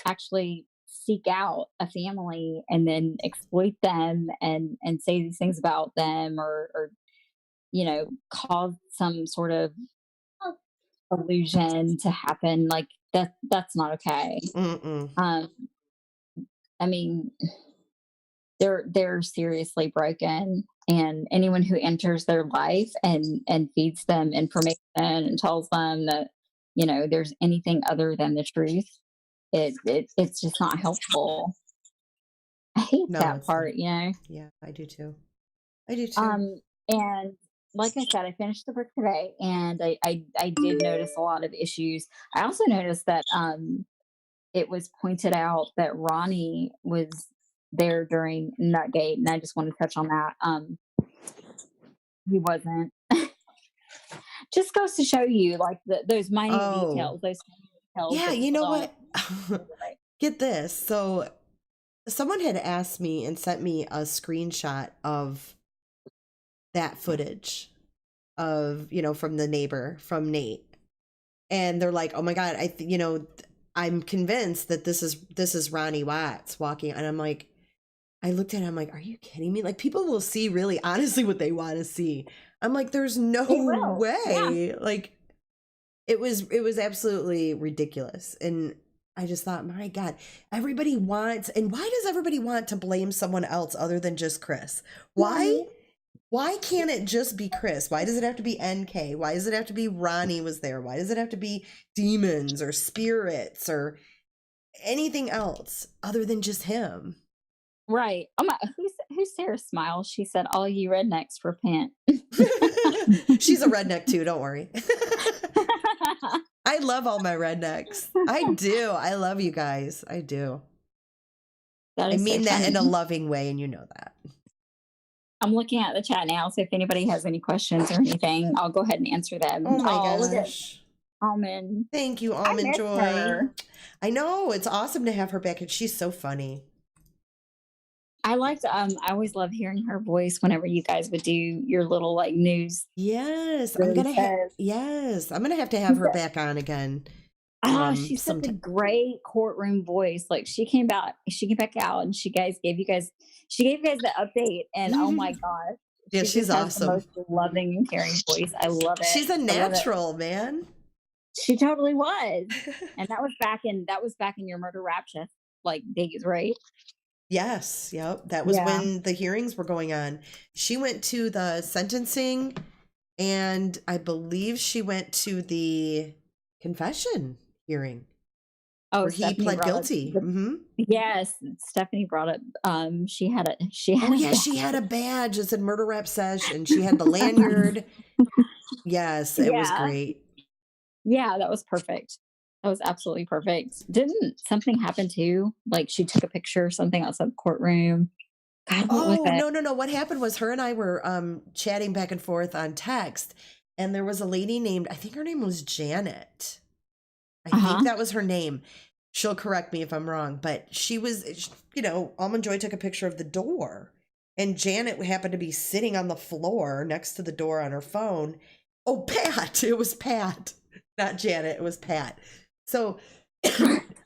actually seek out a family and then exploit them and say these things about them, or cause some sort of illusion to happen. Like that's not okay. Mm-mm. I mean, they're seriously broken, and anyone who enters their life and feeds them information and tells them that there's anything other than the truth, it's just not helpful. I hate No, that it's not. part. Yeah, I do too. I do too. And like I said, I finished the book today, and I did notice a lot of issues. I also noticed that it was pointed out that Ronnie was there during Nutgate, and I just want to touch on that. He wasn't. Just goes to show you, like those minute Oh, details, those tiny details yeah, that you people know don't. what? Get this. So someone had asked me and sent me a screenshot of that footage of, from the neighbor, from Nate. And they're like, "Oh my God, I'm convinced that this is Ronnie Watts walking." And I'm like, I looked at him, I'm like, "Are you kidding me?" Like, people will see really honestly what they want to see. I'm like, there's no They will. Yeah. way. Like, it was absolutely ridiculous. And I just thought, my God, everybody wants, and why does everybody want to blame someone else other than just Chris? Why? Why can't it just be Chris? Why does it have to be NK? Why does it have to be Ronnie was there? Why does it have to be demons or spirits or anything else other than just him? Right. Oh my, who's Sarah Smiles? She said, "All you rednecks repent." She's a redneck too, don't worry. I love all my rednecks. I do. I love you guys. I do. That I is mean so that funny. in a loving way, and you know that. I'm looking at the chat now, so if anybody has any questions or anything, I'll go ahead and answer them. Oh my Look at gosh. Almond. Thank you, I Almond miss Joy. her. I know, it's awesome to have her back, and she's so funny. I liked. I always love hearing her voice whenever you guys would do your little like news. Yes, I'm Really gonna says. yes, I'm gonna have to have her back on again. She's such a Sometime. great courtroom voice. Like she came back out, and she gave you guys the update, and oh my gosh, Yeah, she she's just has the awesome. most loving and caring voice. I love it. She's a I love it. natural, man. She totally was, and that was back in your murder rap shift like days, right? Yes, yep. That was Yeah. when the hearings were going on. She went to the sentencing, and I believe she went to the confession hearing Oh, where he Stephanie pled brought up guilty. Mm-hmm. yes, Stephanie brought up. She had a Oh yeah, she had a badge that said murder rap sesh, and she had the lanyard. Yes, it was yeah. great. Yeah, that was perfect. That was absolutely perfect. Didn't something happen too? Like she took a picture or something outside the courtroom. God, what was Oh, it? no. What happened was her and I were chatting back and forth on text, and there was a lady named, I think her name was Janet. I think that was her name. She'll correct me if I'm wrong, but she was, Almond Joy took a picture of the door, and Janet happened to be sitting on the floor next to the door on her phone. Oh, Pat. It was Pat. Not Janet. It was Pat. So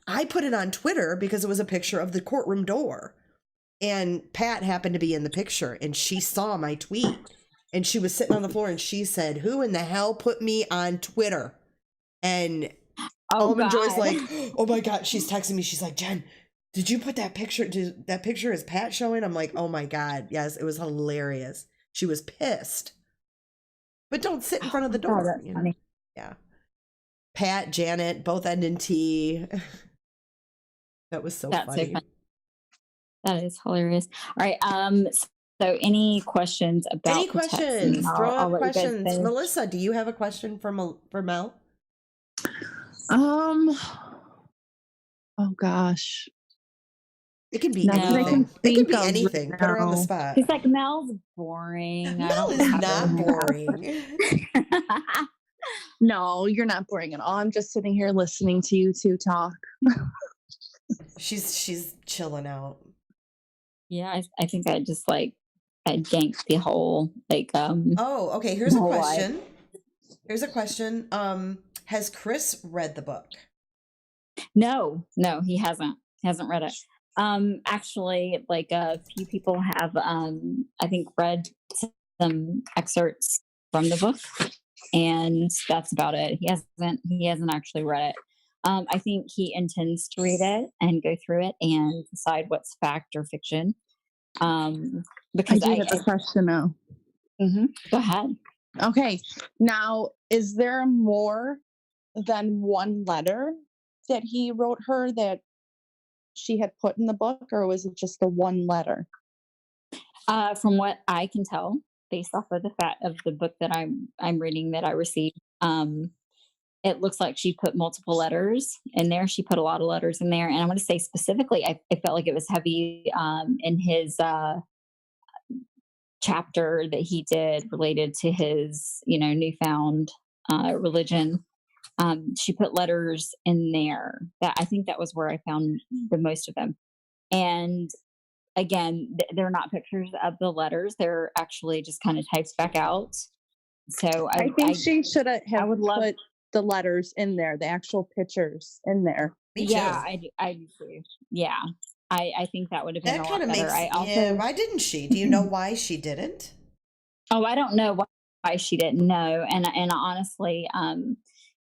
I put it on Twitter because it was a picture of the courtroom door. And Pat happened to be in the picture, and she saw my tweet, and she was sitting on the floor, and she said, "Who in the hell put me on Twitter?" And Almond Joy's like, "Oh my God." She's texting me. She's like, "Jen, did you put that picture? That picture is Pat showing?" I'm like, "Oh my God. Yes, it was hilarious." She was pissed. But don't sit in front of the door. That's funny. Yeah. Pat, Janet, both end in T. That was so That's funny. so funny. That is hilarious. All right. So any questions about Any the text? questions? Throw I'll out let you guys questions. finish. Melissa, do you have a question for Mel? Oh gosh. It can be Not that I anything. can It can think be of right anything. Put her on the now. spot. He's like, Mel's boring. I Mel don't is have not anything." boring. No, you're not boring at all. I'm just sitting here listening to you two talk. She's chilling out. Yeah, I think I just I ganked the whole Oh, okay. Here's a whole life. question. Here's a question. Has Chris read the book? No, he hasn't. He hasn't read it. Actually, like a few people have I think read some excerpts from the book. and that's about it. He hasn't actually read it. I think he intends to read it and go through it and decide what's fact or fiction. Um, I because do have a question now. go ahead. Okay. Now, is there more than one letter that he wrote her that she had put in the book, or was it just the one letter? From what I can tell, based off of the fact of the book that I'm reading that I received, it looks like she put multiple letters in there. She put a lot of letters in there, and I'm going to say specifically, I felt like it was heavy in his chapter that he did related to his, newfound religion. She put letters in there. That I think that was where I found the most of them. And again, they're not pictures of the letters; they're actually just kind of typed back out. So I think she should I have would love. put the letters in there, the actual pictures in there. Me Yeah, too. I do too. Yeah, I think that would have been That a kind lot of better. makes, I yeah, also, why didn't she? Do you know why she didn't? oh, I don't know why she didn't know, and honestly,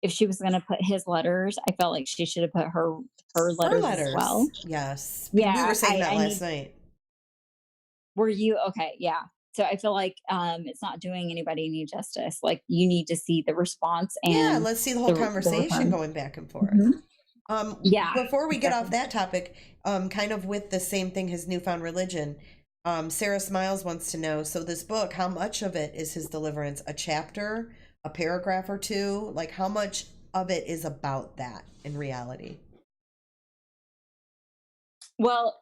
if she was going to put his letters, I felt like she should have put her Her letters as well. letters. Yes. We were Yeah, saying that I last need. night. Were you okay? Yeah. So I feel like it's not doing anybody any justice. Like you need to see the response Yeah, and let's see the whole the conversation return. going back and forth. Hmm. Yeah, Before we get off exactly. that topic, kind of with the same thing, his newfound religion, Sarah Smiles wants to know, so this book, how much of it is his deliverance? A chapter, a paragraph or two? Like how much of it is about that in reality? Well,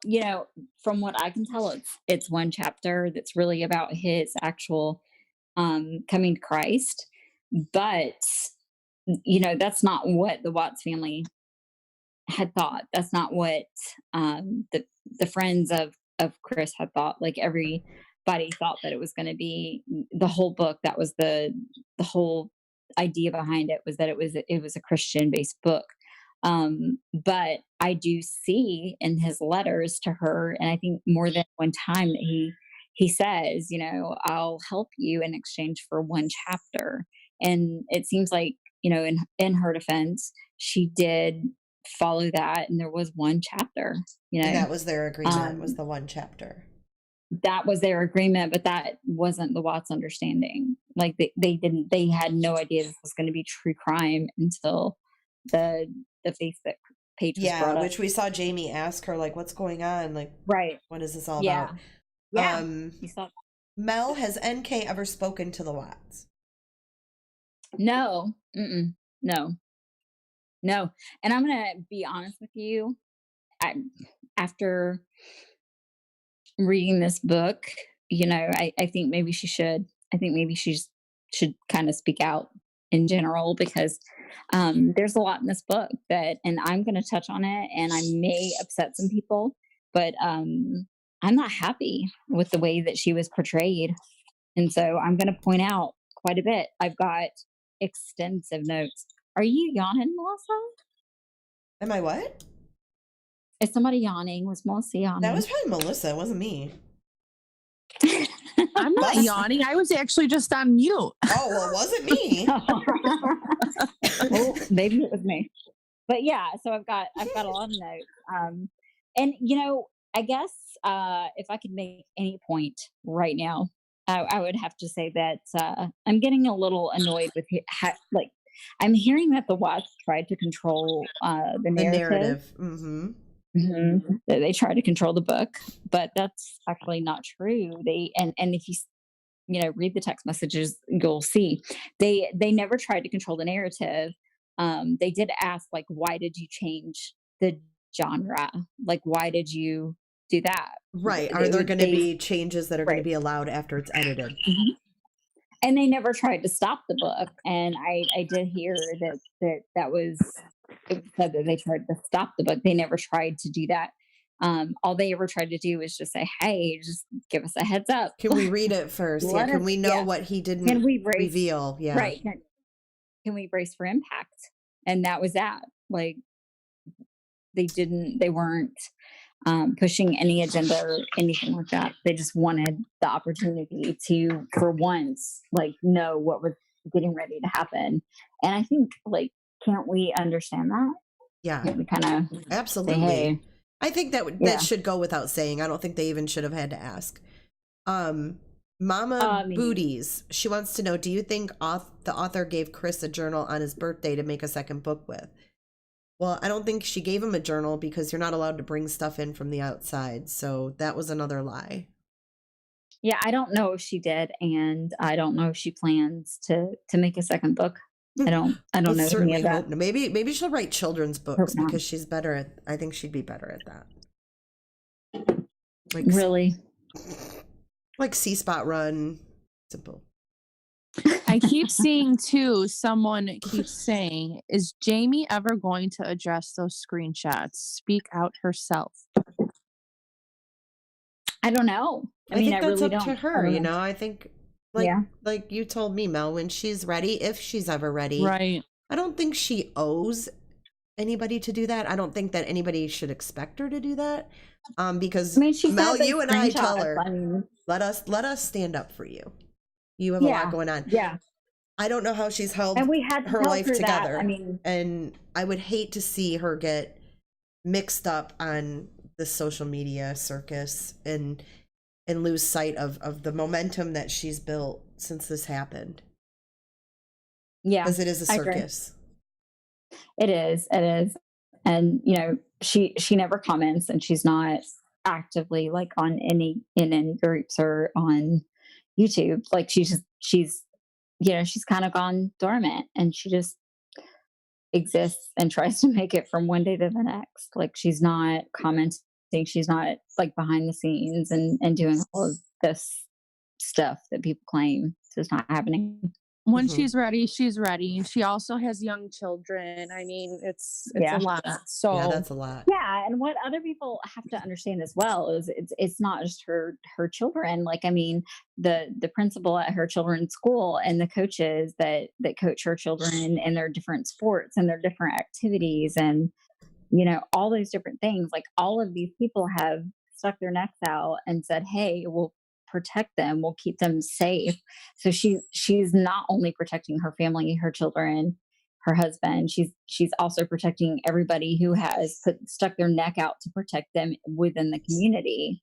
from what I can tell, it's one chapter that's really about his actual coming to Christ. But that's not what the Watts family had thought. That's not what the friends of Chris had thought. Like everybody thought that it was going to be the whole book. That was the whole idea behind it, was that it was a Christian based book. But I do see in his letters to her, and I think more than one time, that he says, I'll help you in exchange for one chapter. And it seems like, in her defense, she did follow that, and there was one chapter. And that was their agreement, was um the one chapter. that was their agreement, but that wasn't the Watts understanding. Like they had no idea this was going to be true crime until the Facebook page was Yeah, brought up. which we saw Jamie ask her, like, what's going on? Like, Right. what is this all Yeah. about? Yeah. Um, You saw. Mel, has NK ever spoken to the Watts? No. Mm-mm. No. No. And I'm gonna be honest with you. After reading this book, I think maybe she should. I think maybe should kind of speak out in general, because there's a lot in this book and I'm going to touch on it, and I may upset some people, but I'm not happy with the way that she was portrayed. And so I'm going to point out quite a bit. I've got extensive notes. Are you yawning, Melissa? Am I what? Is somebody yawning? Was Melissa That yawning? was probably Melissa. It wasn't me. I'm not yawning. I was actually just on mute. Oh, well, it wasn't me. Well, maybe it was me. But yeah, so I've got a lot of notes. And I guess if I could make any point right now, I would have to say that I'm getting a little annoyed with like I'm hearing that the Watts tried to control the The narrative. narrative. Mm-hmm. That they try to control the book, but that's actually not true. And if you read the text messages, you'll see they never tried to control the narrative. They did ask, like, why did you change the genre? Like, why did you do that? Right. Are there going to be changes that are going to Right. be allowed after it's edited? Mhm. And they never tried to stop the book. And I did hear that was, it was said that they tried to stop the book. They never tried to do that. All they ever tried to do was just say, "Hey, just give us a heads up. Can we read it first? Yeah. Let Can us- we know yeah. what he Can didn't we brace? reveal? Yeah. Right? Can we brace for impact?" And that was that. Like they weren't pushing any agenda or anything like that. They just wanted the opportunity to, for once, like know what was getting ready to happen. And I think, like, can't we understand that? Yeah, Can't we kind of say, absolutely. hey, I think that yeah, should go without saying. I don't think they even should have had to ask. Mama I mean, Booties, she wants to know, do you think the author gave Chris a journal on his birthday to make a second book with? Well, I don't think she gave him a journal because you're not allowed to bring stuff in from the outside. So that was another lie. yeah, I don't know if she did, and I don't know if she plans to make a second book. I don't Let's know any certainly of that. hope. Maybe she'll write children's Hope books not. because she's better at. I think she'd be better at that. Like Really? like C Spot Run, simple. I keep seeing too, someone keeps saying, is Jamie ever going to address those screenshots? Speak out herself. I don't know. I think that's really up don't. to I her, don't you know. know. I think Yeah. like you told me, Mel, when she's ready, if she's ever ready. Right. I don't think she owes anybody to do that. I don't think that anybody should expect her to do that. Because I mean, she Mel, said those you and I tell screenshots. her, I mean, let us stand up for you. You have a lot yeah, going on. yeah. I don't know how she's held And we had to her tell life her that. together. I mean, And I would hate to see her get mixed up on the social media circus and lose sight of the momentum that she's built since this happened. yeah, Because it is a I agree. circus. It is. It is. And she never comments, and she's not actively like on in any groups or on YouTube. Like she's she's kind of gone dormant, and she just exists and tries to make it from one day to the next. Like she's not commenting, she's not like behind the scenes and doing all of this stuff that people claim. So it's not happening. When Mhm. she's ready, she's ready. She also has young children. I mean, it's Yeah. a lot. So Yeah, that's a lot. Yeah, and what other people have to understand as well is it's not just her children. Like, I mean, the principal at her children's school and the coaches that coach her children in their different sports and their different activities, and all those different things. Like, all of these people have stuck their necks out and said, hey, we'll protect them, we'll keep them safe. So she's not only protecting her family, her children, her husband, she's also protecting everybody who has stuck their neck out to protect them within the community.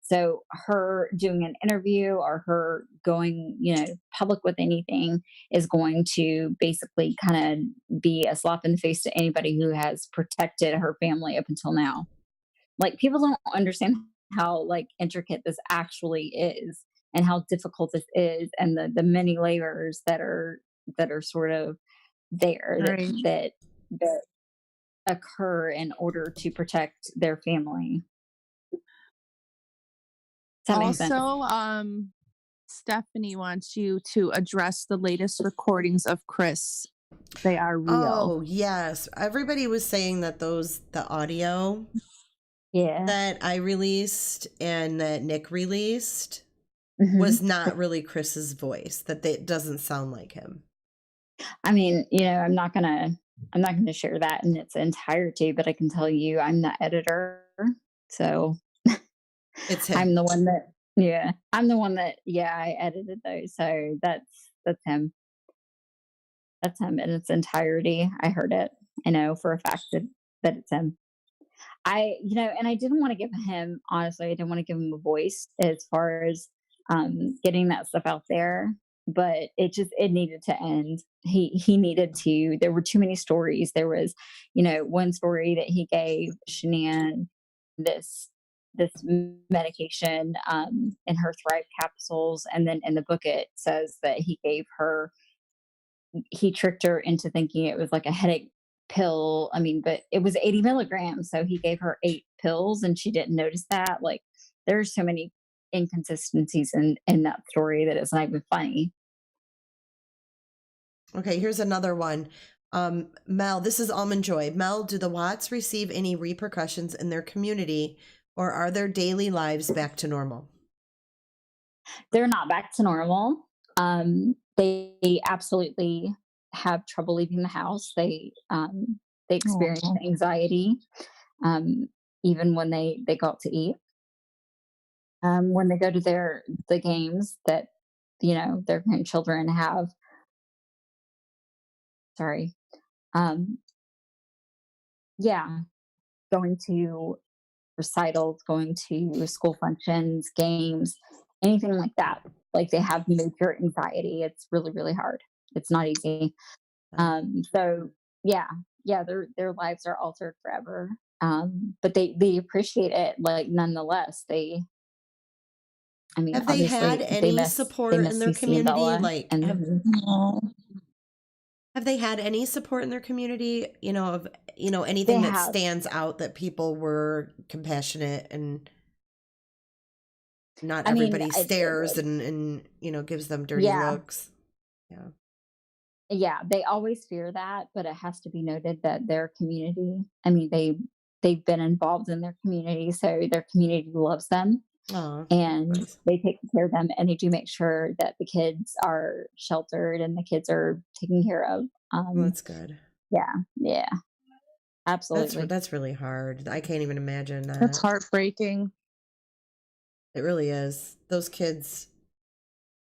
So her doing an interview or her going public with anything is going to basically kind of be a slap in the face to anybody who has protected her family up until now. Like, people don't understand how like intricate this actually is, and how difficult this is, and the many layers that are sort of there right. that occur in order to protect their family. Does that make sense? Also, Stephanie wants you to address the latest recordings of Chris. They are real. Oh, yes. Everybody was saying that the audio Yeah. that I released and that Nick released Mhm. was not really Chris's voice, that it doesn't sound like him. I mean, I'm not gonna share that in its entirety, but I can tell you I'm the editor, so It's him. I'm the one that I edited those. So that's him. That's him in its entirety. I heard it. I know for a fact that it's him. And I didn't want to give him, honestly, I didn't want to give him a voice as far as getting that stuff out there, but it needed to end. He needed to. There were too many stories. There was, one story that he gave Shanann this medication in her Thrive capsules, and then in the book it says that he tricked her into thinking it was like a headache pill. I mean, but it was 80 milligrams. So he gave her 8 pills and she didn't notice that. Like, there's so many inconsistencies in that story that it's not even funny. Okay, here's another one. Mel, this is Almond Joy. Mel, do the Watts receive any repercussions in their community, or are their daily lives back to normal? They're not back to normal. They absolutely have trouble leaving the house. They experience anxiety, even when they go out to eat. When they go to the games that their grandchildren have, sorry. Um, yeah, going to recitals, going to school functions, games, anything like that. Like they have major anxiety. It's really, really hard. It's not easy. Oh. So yeah, yeah, their lives are altered forever. But they appreciate it like nonetheless. I mean, Have they had obviously any they support in miss their CC and community? Bella Like, and No. have they had any support in their community? Of they anything that have. stands out that people were compassionate and not I mean, everybody stares and gives them dirty yeah, looks. Yeah. yeah, they always fear that, but it has to be noted that their community, I mean, they've been involved in their community, so their community loves them Oh, and nice. they take care of them and they do make sure that the kids are sheltered and the kids are taken care of. Well, that's good. Yeah, yeah, absolutely. That's really hard. I can't even imagine That's that. heartbreaking. It really is. Those kids,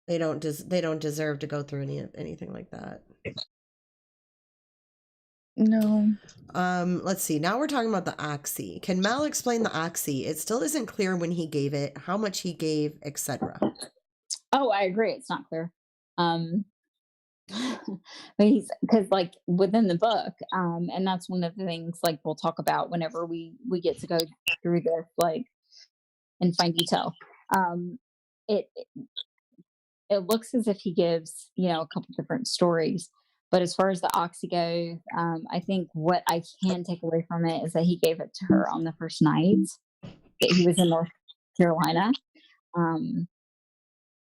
they don't deserve to go through anything like that. No. Let's see. Now we're talking about the oxy. Can Mel explain the oxy? It still isn't clear when he gave it, how much he gave, etc. Oh, I agree. It's not clear. Um, but he's because like within the book, and that's one of the things like we'll talk about whenever we get to go through this like in fine detail. Um, it it looks as if he gives a couple different stories, but as far as the oxy goes, I think what I can take away from it is that he gave it to her on the first night that he was in North Carolina. Um,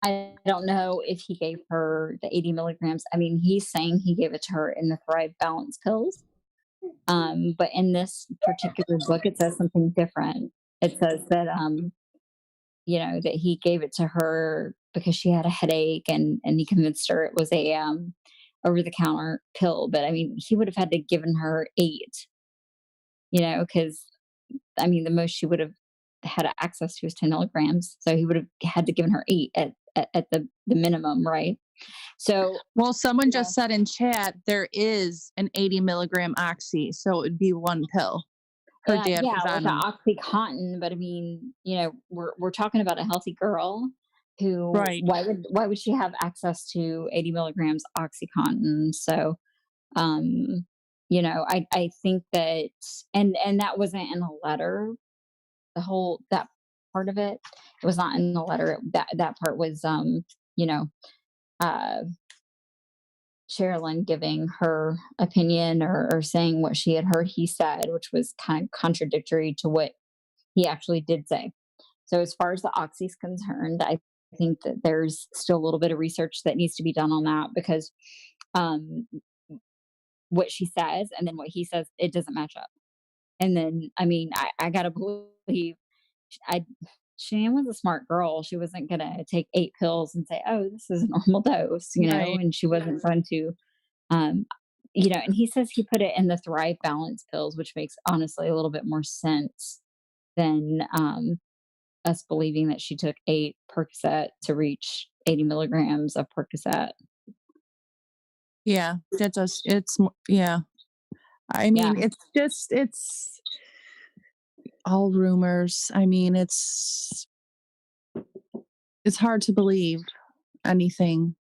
I don't know if he gave her the 80 milligrams. I mean, he's saying he gave it to her in the Thrive Balance pills. But in this particular book, it says something different. It says that, that he gave it to her because she had a headache and he convinced her it was a over the counter pill. But I mean, he would have had to given her eight, because I mean, the most she would have had access to was 10 milligrams. So he would have had to given her eight at the minimum, right? So, Well, someone yeah, just said in chat there is an 80 milligram oxy, so it would be one pill. Her dad yeah, was like on a them. OxyContin, but I mean, we're talking about a healthy girl who Right. why would she have access to 80 milligrams OxyContin? So, I think that and that wasn't in the letter. The whole that part of it was not in the letter. That part was you know, uh Sherilyn giving her opinion or saying what she had heard he said, which was kind of contradictory to what he actually did say. So, as far as the oxy is concerned, I think that there's still a little bit of research that needs to be done on that because um, what she says and then what he says, it doesn't match up. And then, I mean, I gotta believe I Shan was a smart girl. She wasn't gonna take 8 pills and say, "Oh, this is a normal dose," Right. and she wasn't going to um, and he says he put it in the Thrive Balance pills, which makes honestly a little bit more sense than us believing that she took 8 Percocet to reach 80 milligrams of Percocet. Yeah, that does. Yeah. I Yeah, mean, it's all rumors. I mean, it's hard to believe anything,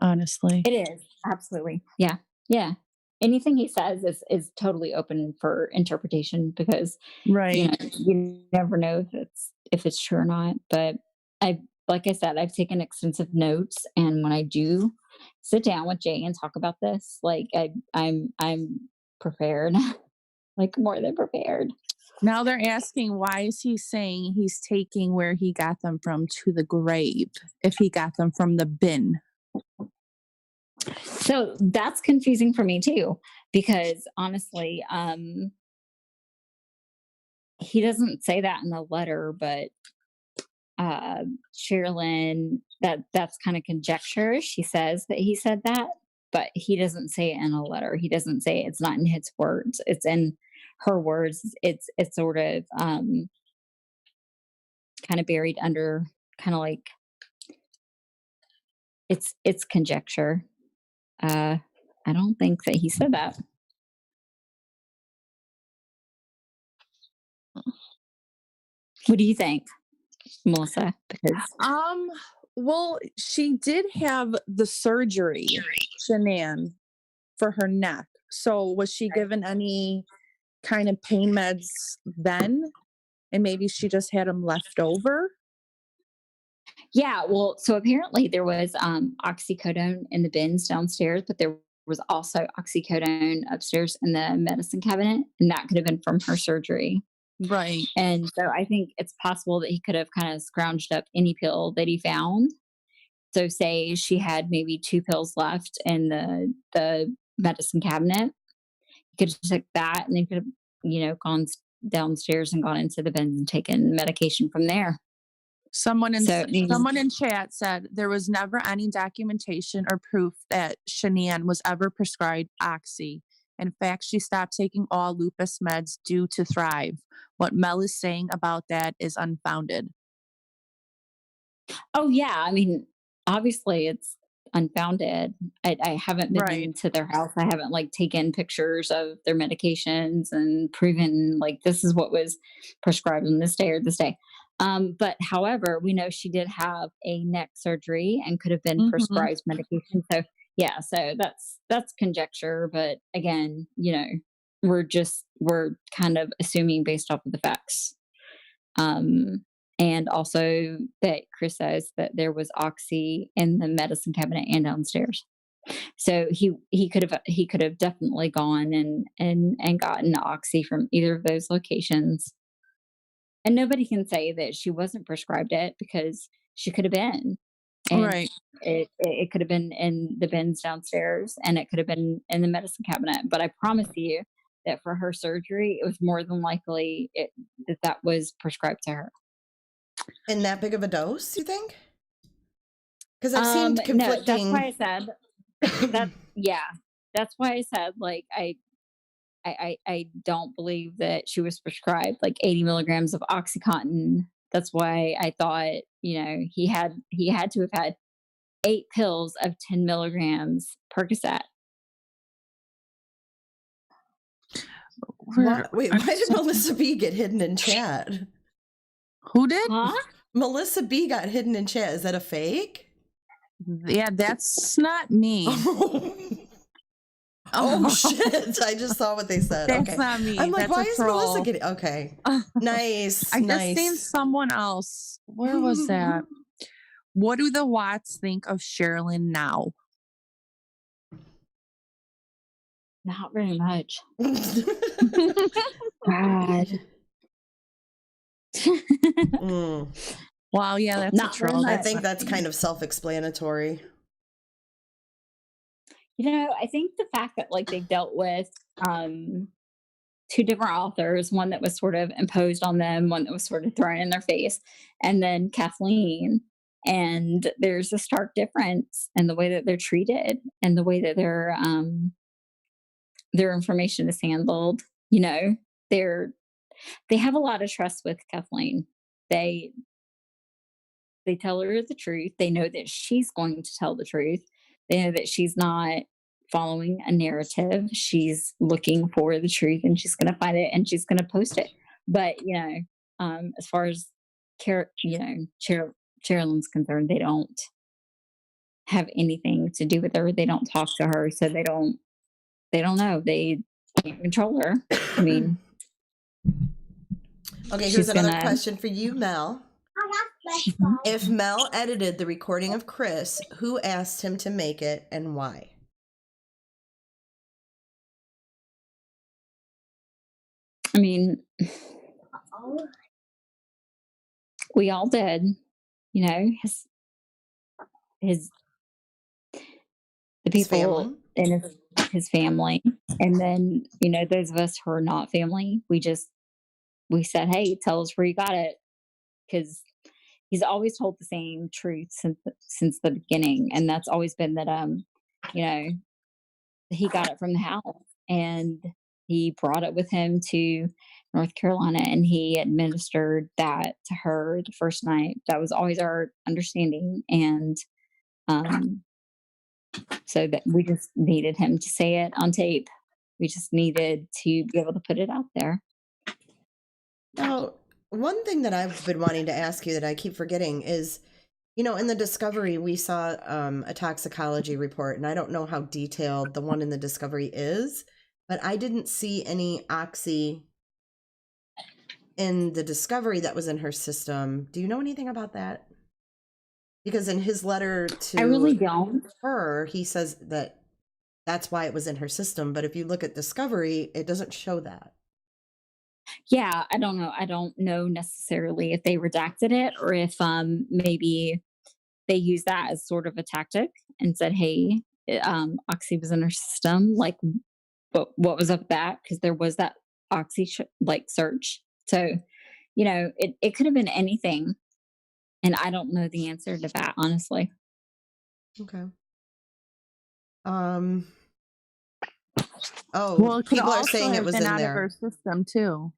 honestly. it is absolutely. Yeah, yeah. Anything he says is totally open for interpretation because Right. you never know if it's true or not. But I, like I said, I've taken extensive notes, and when I do sit down with Jay and talk about this, like I'm prepared, like more than prepared. Now they're asking why is he saying he's taking where he got them from to the grave if he got them from the bin? So that's confusing for me too, because honestly, he doesn't say that in the letter, but uh, Sherilyn, that's kind of conjecture. She says that he said that, but he doesn't say it in a letter. He doesn't say it. It's not in his words. It's in her words. It's sort of kind of buried under kind of like it's conjecture. I don't think that he said that. What do you think, Melissa? Because Well, she did have the surgery, Shanann, for her neck. So was she given any kind of pain meds then? And maybe she just had them left over? yeah, well, so apparently there was oxycodone in the bins downstairs, but there was also oxycodone upstairs in the medicine cabinet, and that could have been from her surgery. Right. And so I think it's possible that he could have kind of scrounged up any pill that he found. So say she had maybe 2 pills left in the medicine cabinet, he could have took that and then could have, gone downstairs and gone into the bins and taken medication from there. So, I mean, Someone in chat said there was never any documentation or proof that Shanann was ever prescribed oxy. In fact, she stopped taking all lupus meds due to Thrive. What Mel is saying about that is unfounded. oh yeah, I mean, obviously it's unfounded. I haven't been Right. into their house. I haven't like taken pictures of their medications and proven like this is what was prescribed on this day or this day. But however, we know she did have a neck surgery and could have been Mhm. prescribed medication. So yeah, so that's conjecture. But again, we're kind of assuming based off of the facts. Um, and also that Chris says that there was oxy in the medicine cabinet and downstairs. So he could have definitely gone and gotten oxy from either of those locations. And nobody can say that she wasn't prescribed it because she could have been. And Right. it could have been in the bins downstairs and it could have been in the medicine cabinet. But I promise you that for her surgery, it was more than likely that was prescribed to her. In that big of a dose, you think? Because I've seen No, that's why conflicting. I said that. Yeah, that's why I said like I don't believe that she was prescribed like 80 milligrams of OxyContin. That's why I thought he had to have had 8 pills of 10 milligrams Percocet. Wait, why did Melissa B get hidden in chat? Who did? Huh? Melissa B got hidden in chat. Is that a fake? Yeah, that's not me. Oh shit! I just saw what they said. That's Okay, not me. I'm like, That's why a is troll. Melissa getting? Okay, nice. I just seen nice. someone else. Where was that? What do the Watts think of Sherilyn now? Not very much. God. Wow, yeah, that's Not a very troll. much. I think that's kind of self-explanatory. I think the fact that like they dealt with 2 different authors, one that was sort of imposed on them, one that was sort of thrown in their face, and then Kathleen. And there's a stark difference in the way that they're treated and the way that their information is handled. They have a lot of trust with Kathleen. They tell her the truth. They know that she's going to tell the truth. They know that she's not following a narrative. She's looking for the truth and she's going to find it and she's going to post it. But, as far as Sherilyn's concerned, they don't have anything to do with her. They don't talk to her. So they don't know. They can't control her. I mean, okay, here's she's another gonna- question for you, Mel. If Mel edited the recording of Chris, who asked him to make it and why? I mean, we all did. His the His people family? in his family, and then those of us who are not family, we said, "Hey, tell us where you got it," because he's always told the same truth since the beginning, and that's always been that he got it from the house and he brought it with him to North Carolina and he administered that to her the first night. That was always our understanding, and So that we just needed him to say it on tape. We just needed to be able to put it out there. Now, one thing that I've been wanting to ask you that I keep forgetting is, in the Discovery, we saw a toxicology report, and I don't know how detailed the one in the Discovery is, but I didn't see any oxy in the Discovery that was in her system. Do you know anything about that? Because in his letter I really to don't. her, he says that that's why it was in her system. But if you look at Discovery, it doesn't show that. Yeah, I don't know. I don't know necessarily if they redacted it or if maybe they used that as sort of a tactic and said, "Hey, Oxy was in her system." Like, what was up with that? Because there was that Oxy like search. So, it could have been anything, and I don't know the answer to that honestly. Okay. Oh, Well, it could people are also saying it have was been in out of her there. system too.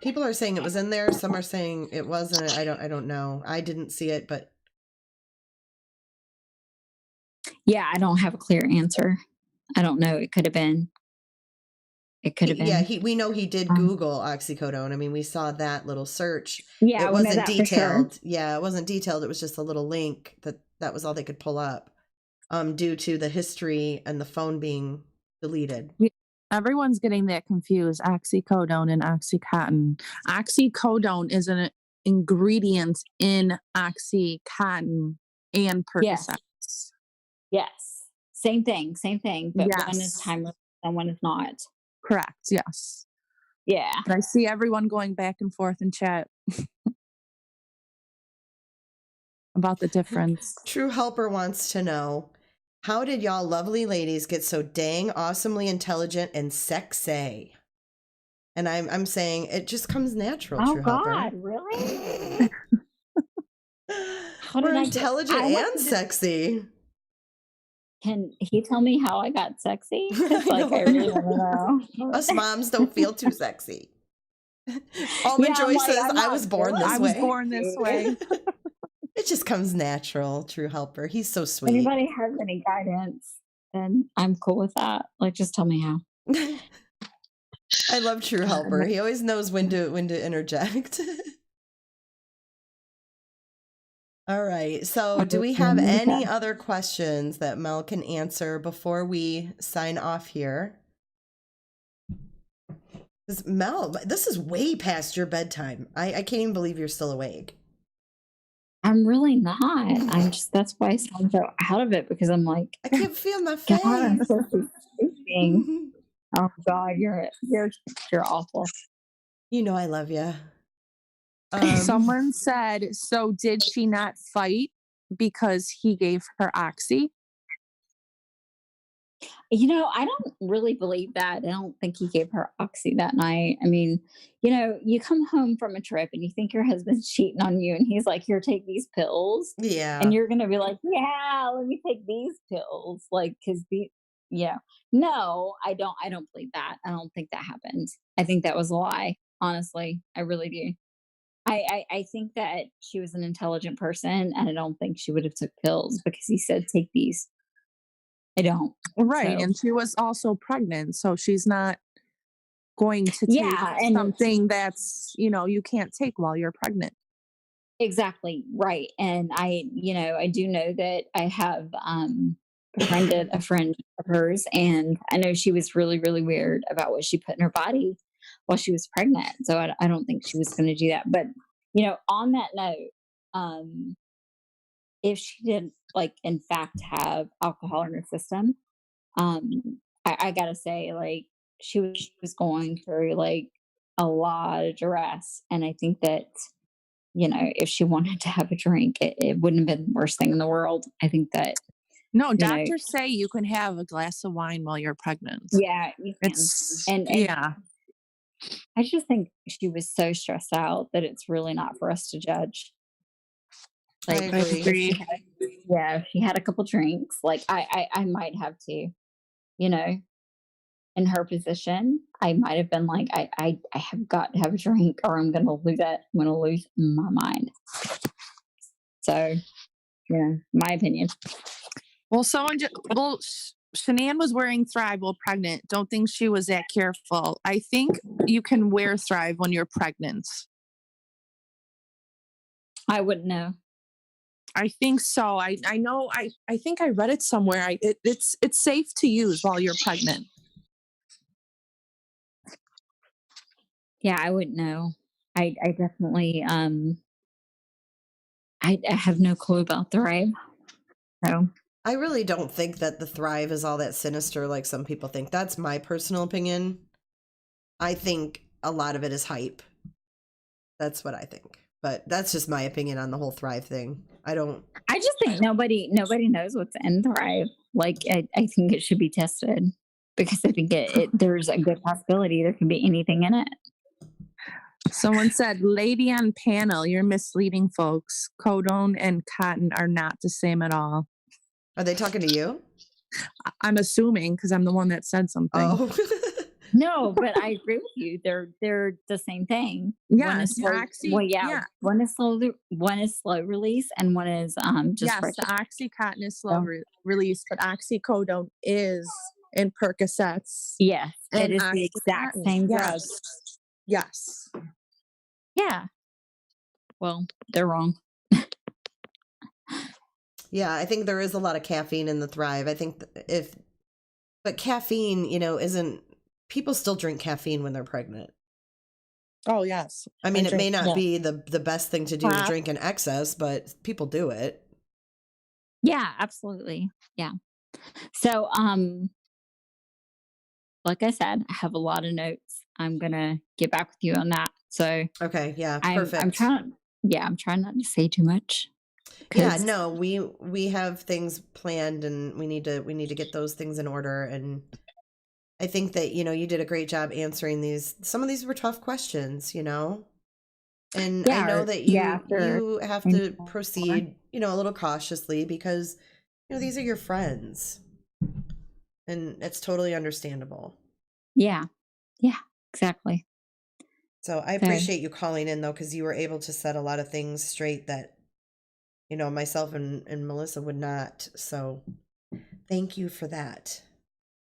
People are saying it was in there. Some are saying it wasn't. I don't know. I didn't see it, but Yeah, I don't have a clear answer. I don't know. It could have been. It could have yeah, been. we know he did Google oxycodone. I mean, we saw that little search. Yeah, It we know wasn't that for sure. detailed. Yeah, it wasn't detailed. It was just a little link that was all they could pull up, due to the history and the phone being deleted. Everyone's getting that confused. Oxycodone and Oxycontin. Oxycodone is an ingredient in Oxycontin and Yes. Percocet. Yes. Same thing. But one is Yes. timeless and one is not. Correct. Yes. Yeah. But I see everyone going back and forth in chat about the difference. True Helper wants to know, how did y'all lovely ladies get so dang awesomely intelligent and sexy? And I'm saying it just comes natural, Oh True God, Helper. really? How We're did I intelligent and sexy. Can he tell me how I got sexy? Because I like know. I really want to know. Us moms don't feel too sexy. Almond Yeah, Joy I'm like, says, I'm I not was born feeling this I way. was born this way. It just comes natural, True Helper. He's so sweet. Anybody has any guidance, then I'm cool with that. Like, just tell me how. I love True Helper. He always knows when to interject. All right. So, do we have any other questions that Mel can answer before we sign off here? Because Mel, this is way past your bedtime. I can't even believe you're still awake. I'm really not. I'm just, that's why I sound so out of it, because I'm like, I can't feel my God, I'm face. supposed to be sleeping. Oh God, you're awful. You know I love you. Someone said, so did she not fight because he gave her Oxy? I don't really believe that. I don't think he gave her Oxy that night. I mean, you come home from a trip and you think your husband's cheating on you, and he's like, "Here, take these pills," Yeah. and you're gonna be like, "Yeah, let me take these pills," like, because no, I don't. I don't believe that. I don't think that happened. I think that was a lie. Honestly, I really do. I think that she was an intelligent person, and I don't think she would have took pills because he said take these. I don't. Right. So, And she was also pregnant. So she's not going to take yeah, and something that's, you can't take while you're pregnant. exactly right. And I do know that I have befriended a friend of hers, and I know she was really, really weird about what she put in her body while she was pregnant. So I don't think she was going to do that. But on that note, if she did, like, in fact have alcohol in her system, I gotta say, like, she was going through like a lot of duress, and I think that if she wanted to have a drink, it wouldn't have been the worst thing in the world. I think that No, doctors say you can have a glass of wine while you're pregnant. yeah, you can. And yeah. I just think she was so stressed out that it's really not for us to judge. I Like, agree. if she had a couple drinks, like I might have to, in her position, I might have been like, I have got to have a drink or I'm gonna lose it. I'm gonna lose my mind. So, my opinion. Well, Shanann was wearing Thrive while pregnant. Don't think she was that careful. I think you can wear Thrive when you're pregnant. I wouldn't know. I think so. I know. I think I read it somewhere. It's safe to use while you're pregnant. Yeah, I wouldn't know. I definitely I have no clue about Thrive. So I really don't think that the Thrive is all that sinister like some people think. That's my personal opinion. I think a lot of it is hype. That's what I think. But that's just my opinion on the whole Thrive thing. I just think nobody knows what's in Thrive. Like I think it should be tested because I think there's a good possibility there can be anything in it. Someone said, "Lady on panel, you're misleading folks. Codone and cotton are not the same at all." Are they talking to you? I'm assuming because I'm the one that said something. Oh. No, but I agree with you. They're the same thing. Yes, One is slow, yeah. One is slow release, and one is just yes, the Oxycontin is slow release, but oxycodone is in Percocets. Yes, it and is the exact same drug. Yes. Yeah. Well, they're wrong. Yeah, I think there is a lot of caffeine in the Thrive. I think but caffeine, isn't, people still drink caffeine when they're pregnant. Oh, yes. I mean, it may not be the best thing to do to drink in excess, but people do it. Yeah, absolutely. Yeah. So, like I said, I have a lot of notes. I'm gonna get back with you on that. So, okay, yeah, perfect. I'm trying not to say too much. Yeah, no, we have things planned, and we need to get those things in order. And I think that you did a great job answering these. Some of these were tough questions, and I know that you have to proceed, a little cautiously because these are your friends, and it's totally understandable. Yeah, exactly. So I appreciate you calling in though, because you were able to set a lot of things straight that myself and Melissa would not. So thank you for that.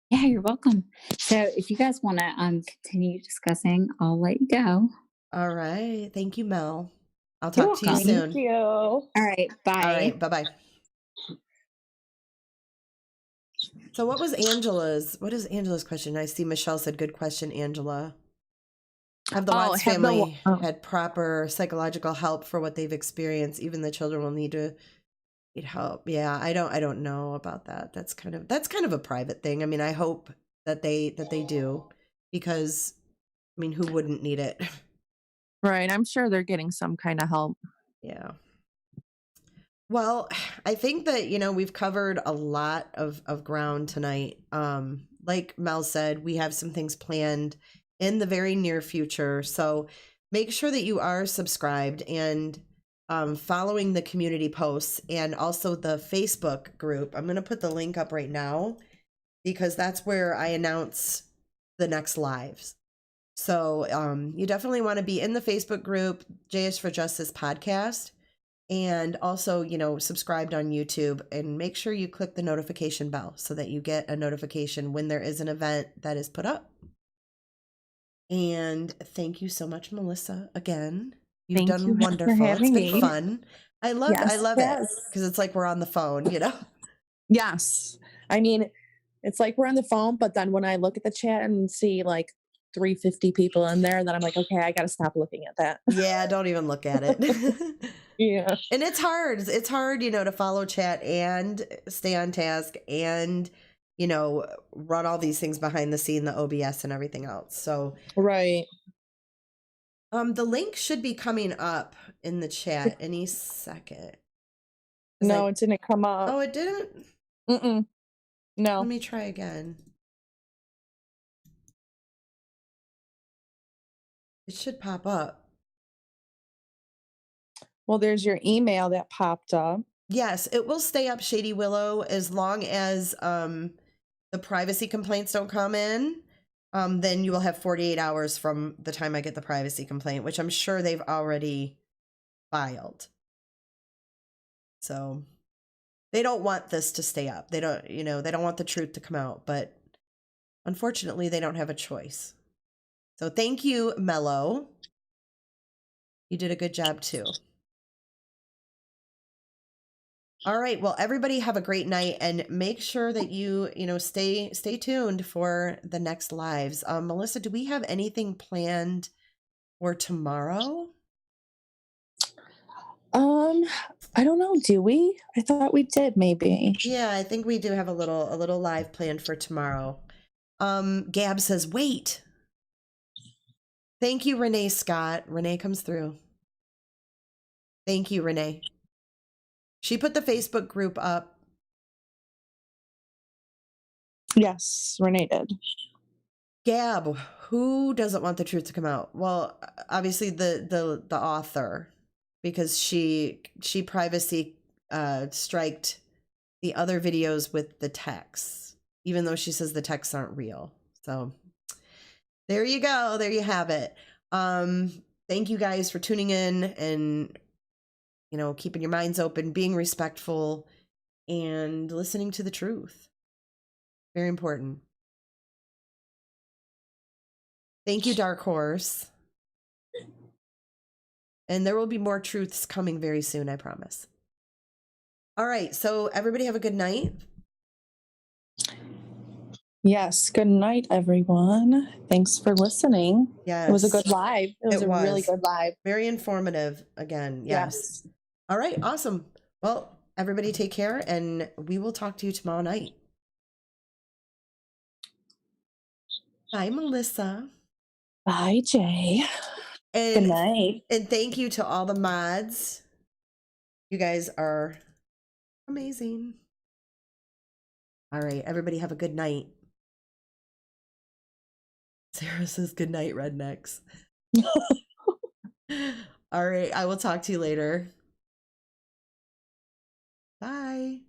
Yeah, you're welcome. So if you guys want to continue discussing, I'll let you go. All right. Thank you, Mel. I'll talk to you soon. Thank you. All right. Bye. All right. Bye-bye. So what is Angela's question? I see Michelle said, good question, Angela. Have the Watts family had proper psychological help for what they've experienced? Even the children will need help. Yeah, I don't know about that. That's kind of a private thing. I mean, I hope that they do, because I mean, who wouldn't need it? Right. I'm sure they're getting some kind of help. Yeah. Well, I think that, we've covered a lot of ground tonight. Like Mel said, we have some things planned in the very near future. So make sure that you are subscribed and following the community posts and also the Facebook group. I'm going to put the link up right now because that's where I announce the next lives. So you definitely want to be in the Facebook group, JS for Justice podcast, and also, subscribed on YouTube, and make sure you click the notification bell so that you get a notification when there is an event that is put up. And thank you so much, Melissa, again. You've done wonderful. It's been fun. I love it because it's like we're on the phone, Yes. I mean, it's like we're on the phone, but then when I look at the chat and see like 350 people in there, then I'm like, okay, I got to stop looking at that. Yeah, don't even look at it. Yeah. And it's hard. It's hard, to follow chat and stay on task and, run all these things behind the scene, the OBS and everything else. So, right. The link should be coming up in the chat any second. No, it didn't come up. Oh, it didn't? No. Let me try again. It should pop up. Well, there's your email that popped up. Yes, it will stay up, Shady Willow, as long as the privacy complaints don't come in. Then you will have 48 hours from the time I get the privacy complaint, which I'm sure they've already filed. So they don't want this to stay up. They don't, you know, they don't want the truth to come out, but unfortunately they don't have a choice. So thank you, Mello. You did a good job too. All right. Well, everybody have a great night, and make sure that you know, stay tuned for the next lives. Melissa, do we have anything planned for tomorrow? I don't know. Do we? I thought we did maybe. Yeah, I think we do have a little live planned for tomorrow. Gab says, wait. Thank you, Renee Scott. Renee comes through. Thank you, Renee. She put the Facebook group up. Yes, Renee did. Gab, who doesn't want the truth to come out? Well, obviously the author, because she privacy striked the other videos with the texts, even though she says the texts aren't real. So there you go. There you have it. Thank you guys for tuning in and, you know, keeping your minds open, being respectful, and listening to the truth. Very important. Thank you, Dark Horse. And there will be more truths coming very soon, I promise. All right. So everybody have a good night. Yes. Good night, everyone. Thanks for listening. Yes. It was a good live. It was a really good live. Very informative again. Yes. All right. Awesome. Well, everybody take care, and we will talk to you tomorrow night. Bye, Melissa. Bye, Jay. And, good night. And thank you to all the mods. You guys are amazing. All right. Everybody have a good night. Sarah says good night, rednecks. All right. I will talk to you later. Bye.